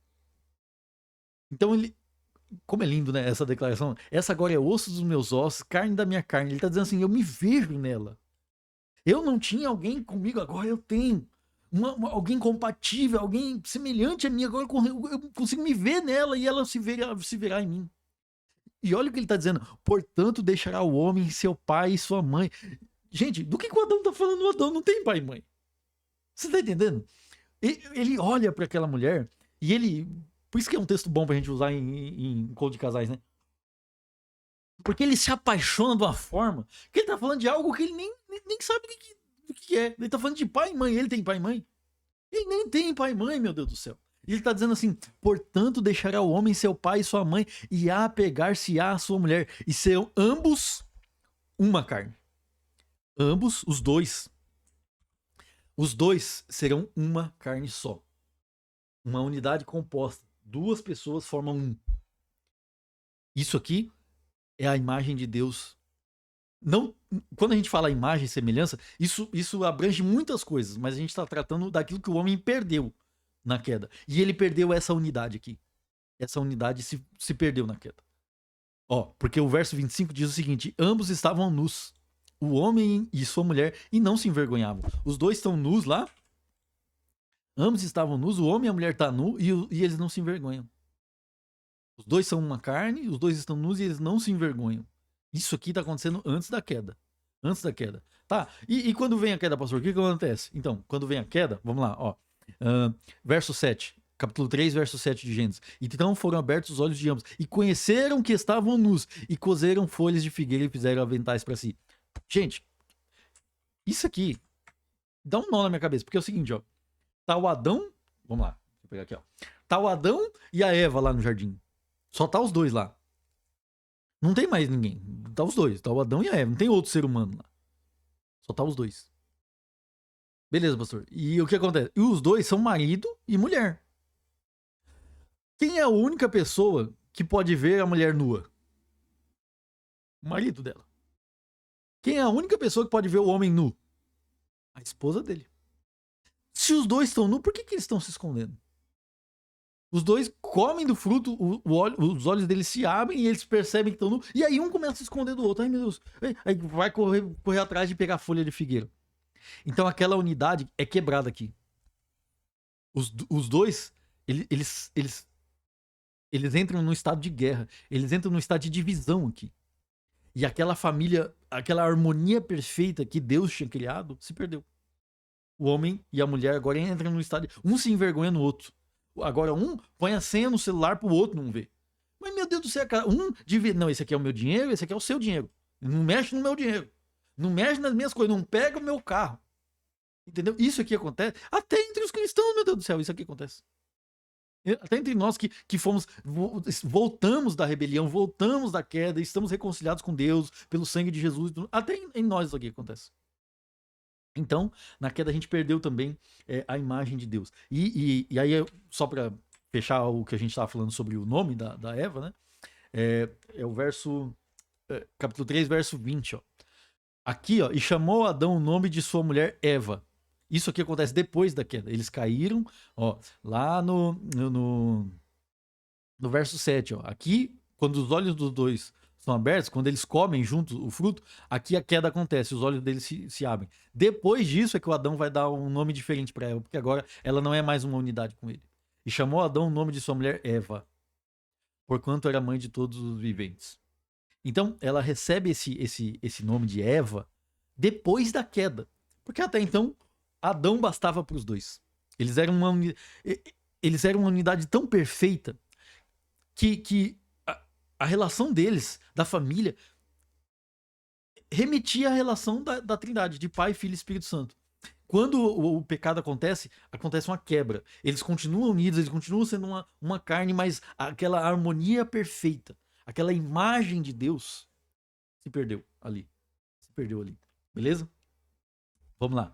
Então ele... Como é lindo, né, essa declaração. Essa agora é osso dos meus ossos, carne da minha carne. Ele está dizendo assim, eu me vejo nela. Eu não tinha alguém comigo, agora eu tenho. Alguém compatível, alguém semelhante a mim, agora eu consigo me ver nela e ela se verá em mim. E olha o que ele está dizendo. Portanto, deixará o homem seu pai e sua mãe. Gente, do que o Adão está falando? O Adão não tem pai e mãe. Você está entendendo? Ele olha para aquela mulher e ele... Por isso que é um texto bom pra gente usar em encontro de casais, né? Porque ele se apaixona de uma forma que ele tá falando de algo que ele nem sabe o que é. Ele tá falando de pai e mãe. Ele tem pai e mãe? Ele nem tem pai e mãe, meu Deus do céu. E ele tá dizendo assim, portanto deixará o homem seu pai e sua mãe e apegar-se-á à sua mulher. E serão ambos uma carne. Ambos, os dois. Os dois serão uma carne só. Uma unidade composta. Duas pessoas formam um. Isso aqui é a imagem de Deus. Não, quando a gente fala imagem e semelhança, isso abrange muitas coisas, mas a gente está tratando daquilo que o homem perdeu na queda. E ele perdeu essa unidade aqui. Essa unidade se perdeu na queda. Ó, porque o verso 25 diz o seguinte: ambos estavam nus, o homem e sua mulher, e não se envergonhavam. Os dois estão nus lá. Ambos estavam nus, o homem e a mulher estão nus e eles não se envergonham. Os dois são uma carne, os dois estão nus e eles não se envergonham. Isso aqui está acontecendo antes da queda. Antes da queda. Tá, e quando vem a queda, pastor, o que acontece? Então, quando vem a queda, vamos lá, ó. Verso 7, capítulo 3, verso 7 de Gênesis. Então foram abertos os olhos de ambos e conheceram que estavam nus e cozeram folhas de figueira e fizeram aventais para si. Gente, isso aqui dá um nó na minha cabeça, porque é o seguinte, ó. Tá o Adão, vamos lá, vou pegar aqui, ó. Tá o Adão e a Eva lá no jardim. Só tá os dois lá. Não tem mais ninguém. Tá os dois. Tá o Adão e a Eva. Não tem outro ser humano lá. Só tá os dois. Beleza, pastor. E o que acontece? E os dois são marido e mulher. Quem é a única pessoa que pode ver a mulher nua? O marido dela. Quem é a única pessoa que pode ver o homem nu? A esposa dele. Se os dois estão nus, por que eles estão se escondendo? Os dois comem do fruto, os olhos deles se abrem e eles percebem que estão nus. E aí um começa a se esconder do outro. Ai, meu Deus. Aí vai correr atrás de pegar folha de figueira. Então aquela unidade é quebrada aqui. Os dois, eles entram num estado de guerra. Eles entram num estado de divisão aqui. E aquela família, aquela harmonia perfeita que Deus tinha criado, se perdeu. O homem e a mulher agora entram no estado. Um se envergonha no outro. Agora um põe a senha no celular pro outro não ver. Mas, meu Deus do céu, cara, não, esse aqui é o meu dinheiro, esse aqui é o seu dinheiro. Não mexe no meu dinheiro. Não mexe nas minhas coisas, não pega o meu carro. Entendeu? Isso aqui acontece. Até entre os cristãos, meu Deus do céu, isso aqui acontece. Até entre nós que voltamos da rebelião, voltamos da queda, estamos reconciliados com Deus pelo sangue de Jesus. Até em nós isso aqui acontece. Então, na queda a gente perdeu também a imagem de Deus. E aí, só para fechar o que a gente estava falando sobre o nome da Eva, né? É o verso. Capítulo 3, verso 20, ó. Aqui, ó, e chamou Adão o nome de sua mulher Eva. Isso aqui acontece depois da queda. Eles caíram, ó, lá no verso 7, ó. Aqui, quando os olhos dos dois são abertos, quando eles comem juntos o fruto, aqui a queda acontece, os olhos deles se abrem. Depois disso é que o Adão vai dar um nome diferente para Eva, porque agora ela não é mais uma unidade com ele. E chamou Adão o nome de sua mulher Eva, porquanto era mãe de todos os viventes. Então, ela recebe esse nome de Eva depois da queda. Porque até então, Adão bastava para os dois. Eles eram uma unidade tão perfeita que a relação deles, da família, remetia à relação da Trindade, de Pai, Filho e Espírito Santo. Quando o pecado acontece uma quebra. Eles continuam unidos, eles continuam sendo uma carne, mas aquela harmonia perfeita, aquela imagem de Deus se perdeu ali. Beleza? Vamos lá.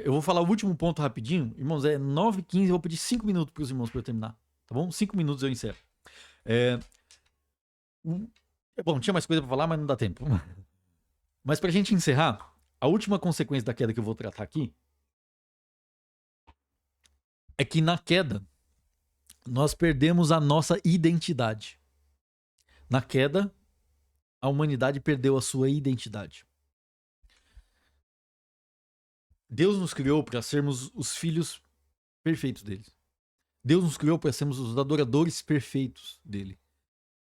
Eu vou falar o último ponto rapidinho. Irmãos, 9h15, eu vou pedir 5 minutos para os irmãos para eu terminar. Tá bom? 5 minutos eu encerro. Bom, tinha mais coisa para falar, mas não dá tempo. Mas pra gente encerrar, a última consequência da queda que eu vou tratar aqui é que na queda nós perdemos a nossa identidade. Na queda, a humanidade perdeu a sua identidade. Deus nos criou para sermos os filhos perfeitos dele. Deus nos criou para sermos os adoradores perfeitos dele.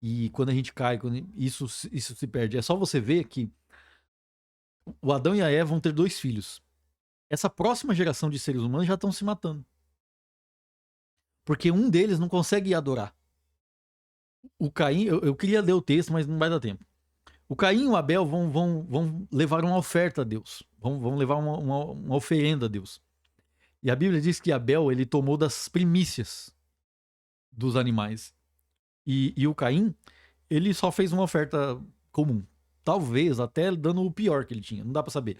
E quando a gente cai, isso se perde. É só você ver que o Adão e a Eva vão ter 2 filhos. Essa próxima geração de seres humanos já estão se matando. Porque um deles não consegue adorar. O Caim, eu queria ler o texto, mas não vai dar tempo. O Caim e o Abel vão levar uma oferta a Deus. Vão levar uma oferenda a Deus. E a Bíblia diz que Abel, ele tomou das primícias dos animais. E o Caim, ele só fez uma oferta comum. Talvez até dando o pior que ele tinha, não dá pra saber.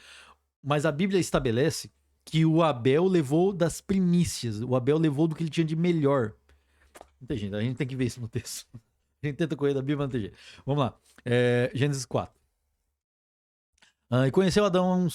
Mas a Bíblia estabelece que o Abel levou das primícias. O Abel levou do que ele tinha de melhor. Não tem jeito, a gente tem que ver isso no texto. A gente tenta correr da Bíblia, não tem jeito. Vamos lá. Gênesis 4. E conheceu Adão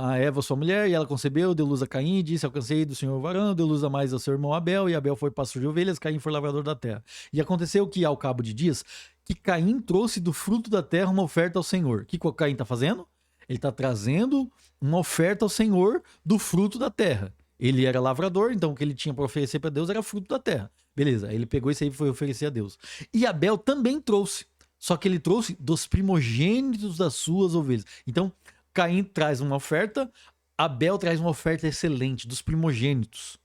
a Eva, sua mulher, e ela concebeu, deu luz a Caim, e disse: alcancei do Senhor o varão, deu luz a mais ao seu irmão Abel, e Abel foi pastor de ovelhas, Caim foi lavrador da terra. E aconteceu que, ao cabo de dias, que Caim trouxe do fruto da terra uma oferta ao Senhor. O que Caim está fazendo? Ele está trazendo uma oferta ao Senhor do fruto da terra. Ele era lavrador, então o que ele tinha para oferecer para Deus era fruto da terra. Beleza, ele pegou isso aí e foi oferecer a Deus. E Abel também trouxe. Só que ele trouxe dos primogênitos das suas ovelhas. Então, Caim traz uma oferta, Abel traz uma oferta excelente, dos primogênitos.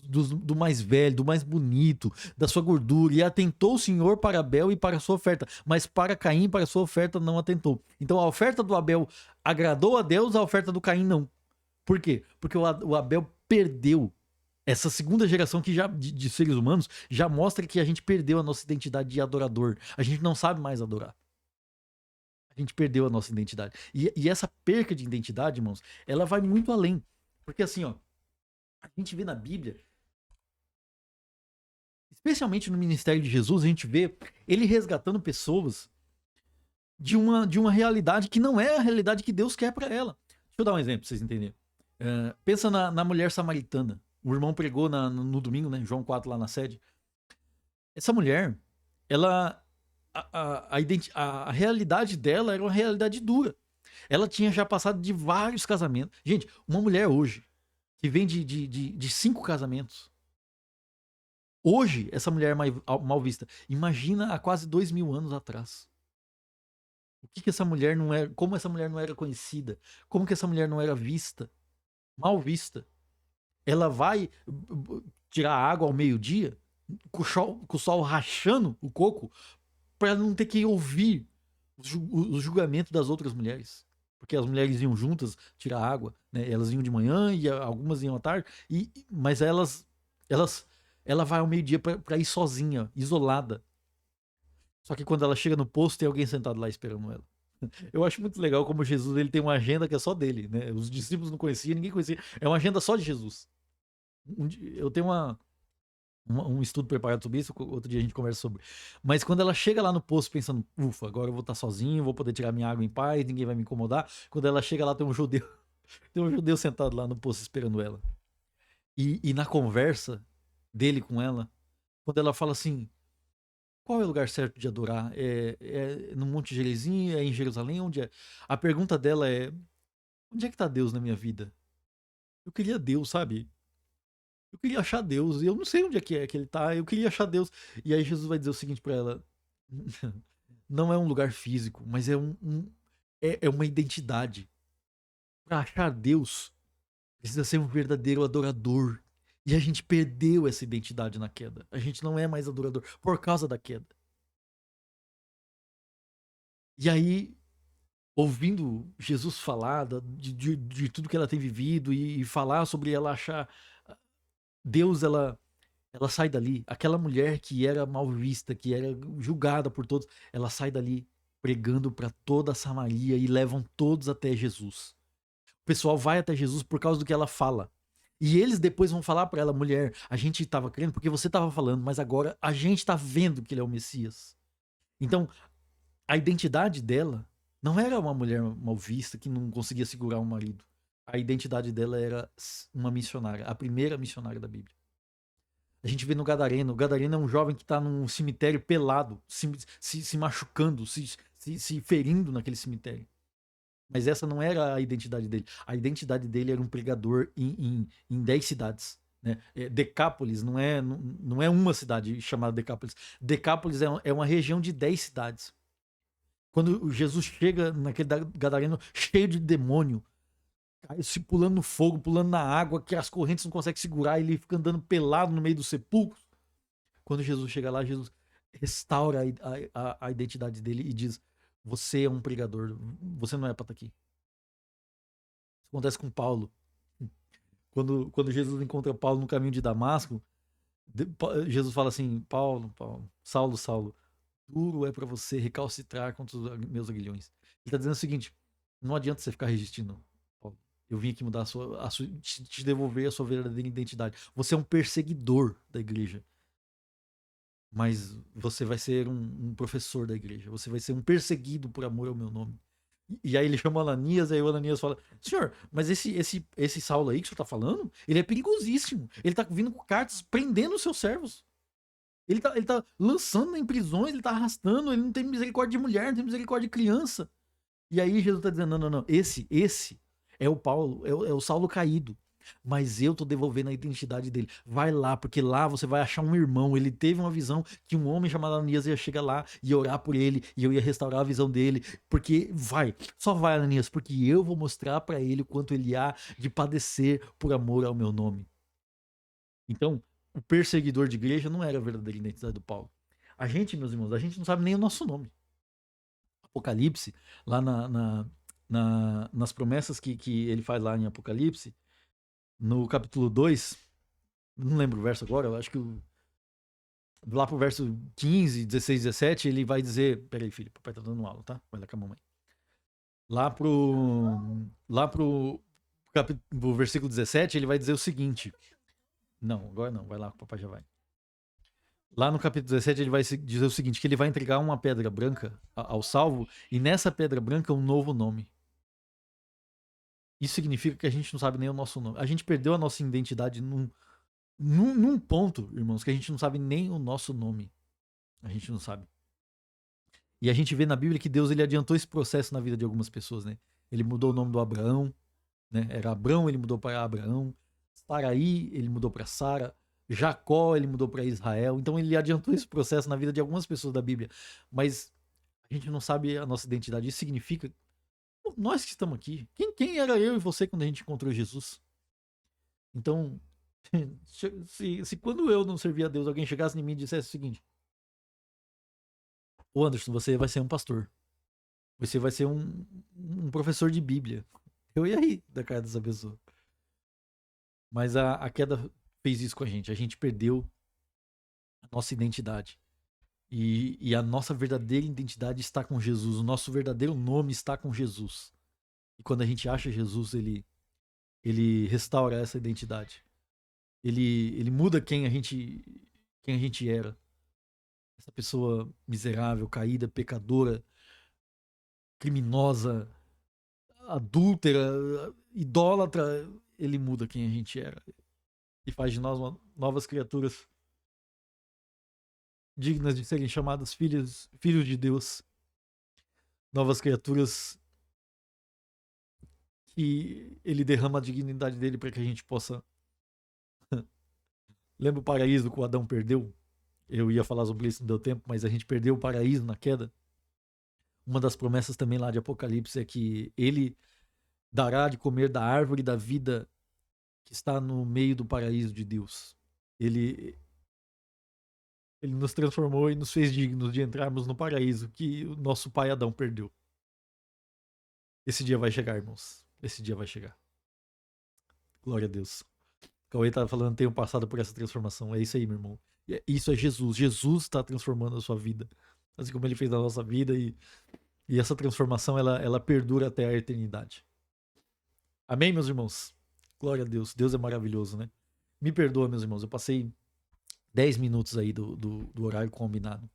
Do mais velho, do mais bonito, da sua gordura. E atentou o Senhor para Abel e para a sua oferta. Mas para Caim, para a sua oferta, não atentou. Então, a oferta do Abel agradou a Deus, a oferta do Caim não. Por quê? Porque o Abel perdeu. Essa segunda geração que de seres humanos já mostra que a gente perdeu a nossa identidade de adorador. A gente não sabe mais adorar. A gente perdeu a nossa identidade. E essa perca de identidade, irmãos, ela vai muito além. Porque assim, ó, a gente vê na Bíblia, especialmente no ministério de Jesus, a gente vê ele resgatando pessoas de uma realidade que não é a realidade que Deus quer para ela. Deixa eu dar um exemplo pra vocês entenderem. Pensa na mulher samaritana. O irmão pregou no domingo, né? João 4 lá na sede. Essa mulher, ela... A realidade dela era uma realidade dura. Ela tinha já passado de vários casamentos. Gente, uma mulher hoje, que vem de 5 casamentos. Hoje, essa mulher é mal vista. Imagina há quase 2000 anos atrás. O que essa mulher não era... Como essa mulher não era conhecida? Como que essa mulher não era vista? mal vista. Ela vai tirar água ao meio-dia, com o sol rachando o coco, para não ter que ouvir o julgamento das outras mulheres. Porque as mulheres iam juntas tirar água, né? Elas iam de manhã e algumas iam à tarde, mas elas, ela vai ao meio-dia para ir sozinha, isolada. Só que quando ela chega no posto, tem alguém sentado lá esperando ela. Eu acho muito legal como Jesus ele tem uma agenda que é só dele, né? Os discípulos não conheciam, ninguém conhecia. É uma agenda só de Jesus. Eu tenho um estudo preparado sobre isso, outro dia a gente conversa sobre. Mas quando ela chega lá no posto pensando, ufa, agora eu vou estar sozinho, vou poder tirar minha água em paz, ninguém vai me incomodar. Quando ela chega lá, tem um judeu, tem um judeu sentado lá no posto esperando ela. E na conversa dele com ela, quando ela fala assim, qual é o lugar certo de adorar? É no Monte Gerizim? É em Jerusalém? Onde é? A pergunta dela é, onde é que tá Deus na minha vida? Eu queria Deus, sabe? Eu queria achar Deus. E eu não sei onde é que ele tá. Eu queria achar Deus. E aí Jesus vai dizer o seguinte pra ela: não é um lugar físico, mas é uma identidade. Pra achar Deus, precisa ser um verdadeiro adorador. E a gente perdeu essa identidade na queda. A gente não é mais adorador por causa da queda. E aí, ouvindo Jesus falar de tudo que ela tem vivido e falar sobre ela achar Deus, ela sai dali. Aquela mulher que era mal vista, que era julgada por todos, ela sai dali pregando para toda a Samaria e levam todos até Jesus. O pessoal vai até Jesus por causa do que ela fala. E eles depois vão falar para ela, mulher, a gente estava crendo porque você estava falando, mas agora a gente está vendo que ele é o Messias. Então, a identidade dela não era uma mulher mal vista que não conseguia segurar um marido. A identidade dela era uma missionária, a primeira missionária da Bíblia. A gente vê no Gadareno. O Gadareno é um jovem que está num cemitério pelado, se machucando, se ferindo naquele cemitério. Mas essa não era a identidade dele. A identidade dele era um pregador em 10 cidades. Né? Decápolis não é uma cidade chamada Decápolis. Decápolis é uma região de 10 cidades. Quando Jesus chega naquele Gadareno cheio de demônio, se pulando no fogo, pulando na água, que as correntes não conseguem segurar, ele fica andando pelado no meio dos sepulcros. Quando Jesus chega lá, Jesus restaura a identidade dele e diz: você é um pregador, você não é para estar aqui. Isso acontece com Paulo. Quando Jesus encontra Paulo no caminho de Damasco, Jesus fala assim: Paulo, Saulo, Saulo, duro é para você recalcitrar contra os meus aguilhões. Ele está dizendo o seguinte: não adianta você ficar resistindo, Paulo. Eu vim aqui mudar te devolver a sua verdadeira identidade. Você é um perseguidor da igreja. Mas você vai ser um professor da igreja. Você vai ser um perseguido por amor ao meu nome. E aí ele chama o Ananias, aí o Ananias fala: Senhor, mas esse Saulo aí que o senhor tá falando, ele é perigosíssimo. Ele tá vindo com cartas prendendo os seus servos. Ele tá lançando em prisões, ele tá arrastando, ele não tem misericórdia de mulher, não tem misericórdia de criança. E aí Jesus tá dizendo: não, não, não. Esse é o Paulo, é o Saulo caído. Mas eu tô devolvendo a identidade dele. Vai lá, porque lá você vai achar um irmão. Ele teve uma visão que um homem chamado Ananias ia chegar lá e orar por ele, e eu ia restaurar a visão dele. Porque só vai, Ananias, porque eu vou mostrar para ele o quanto ele há de padecer por amor ao meu nome. Então, o perseguidor de igreja não era a verdadeira identidade do Paulo. A gente, meus irmãos, a gente não sabe nem o nosso nome. Apocalipse, lá nas promessas que ele faz lá em Apocalipse, no capítulo 2, não lembro o verso agora, eu acho que lá pro verso 15, 16, 17, ele vai dizer. Peraí, filho, papai tá dando aula, tá? Vai lá com a mamãe. Lá pro versículo 17, ele vai dizer o seguinte. Não, agora não, vai lá, o papai já vai. Lá no capítulo 17, ele vai dizer o seguinte: que ele vai entregar uma pedra branca ao salvo, e nessa pedra branca um novo nome. Isso significa que a gente não sabe nem o nosso nome. A gente perdeu a nossa identidade num ponto, irmãos, que a gente não sabe nem o nosso nome. A gente não sabe. E a gente vê na Bíblia que Deus ele adiantou esse processo na vida de algumas pessoas, né? Ele mudou o nome do Abraão, né? Era Abrão, ele mudou para Abraão. Saraí, ele mudou para Sara. Jacó, ele mudou para Israel. Então ele adiantou esse processo na vida de algumas pessoas da Bíblia. Mas a gente não sabe a nossa identidade. Isso significa nós que estamos aqui. Quem era eu e você quando a gente encontrou Jesus? Então, se quando eu não servia a Deus, alguém chegasse em mim e dissesse o seguinte: Ô Anderson, você vai ser um pastor. Você vai ser um professor de Bíblia. Eu ia rir da cara dessa pessoa. Mas a queda fez isso com a gente. A gente perdeu a nossa identidade. E a nossa verdadeira identidade está com Jesus. O nosso verdadeiro nome está com Jesus. E quando a gente acha Jesus, ele restaura essa identidade. Ele muda quem a gente era. Essa pessoa miserável, caída, pecadora, criminosa, adúltera, idólatra, ele muda quem a gente era e faz de nós novas criaturas dignas de serem chamadas filhos de Deus, novas criaturas que ele derrama a dignidade dele para que a gente possa. Lembra o paraíso que o Adão perdeu? Eu ia falar sobre isso, não deu tempo, mas a gente perdeu o paraíso na queda. Uma das promessas também lá de Apocalipse é que ele dará de comer da árvore da vida que está no meio do paraíso de Deus. Ele, ele nos transformou e nos fez dignos de entrarmos no paraíso que o nosso pai Adão perdeu. Esse dia vai chegar, irmãos. Esse dia vai chegar. Glória a Deus. O Cauê estava falando, tenho passado por essa transformação. É isso aí, meu irmão. Isso é Jesus. Jesus está transformando a sua vida. Assim como ele fez na nossa vida. E essa transformação, ela perdura até a eternidade. Amém, meus irmãos? Glória a Deus. Deus é maravilhoso, né? Me perdoa, meus irmãos. Eu passei 10 minutos aí do horário combinado.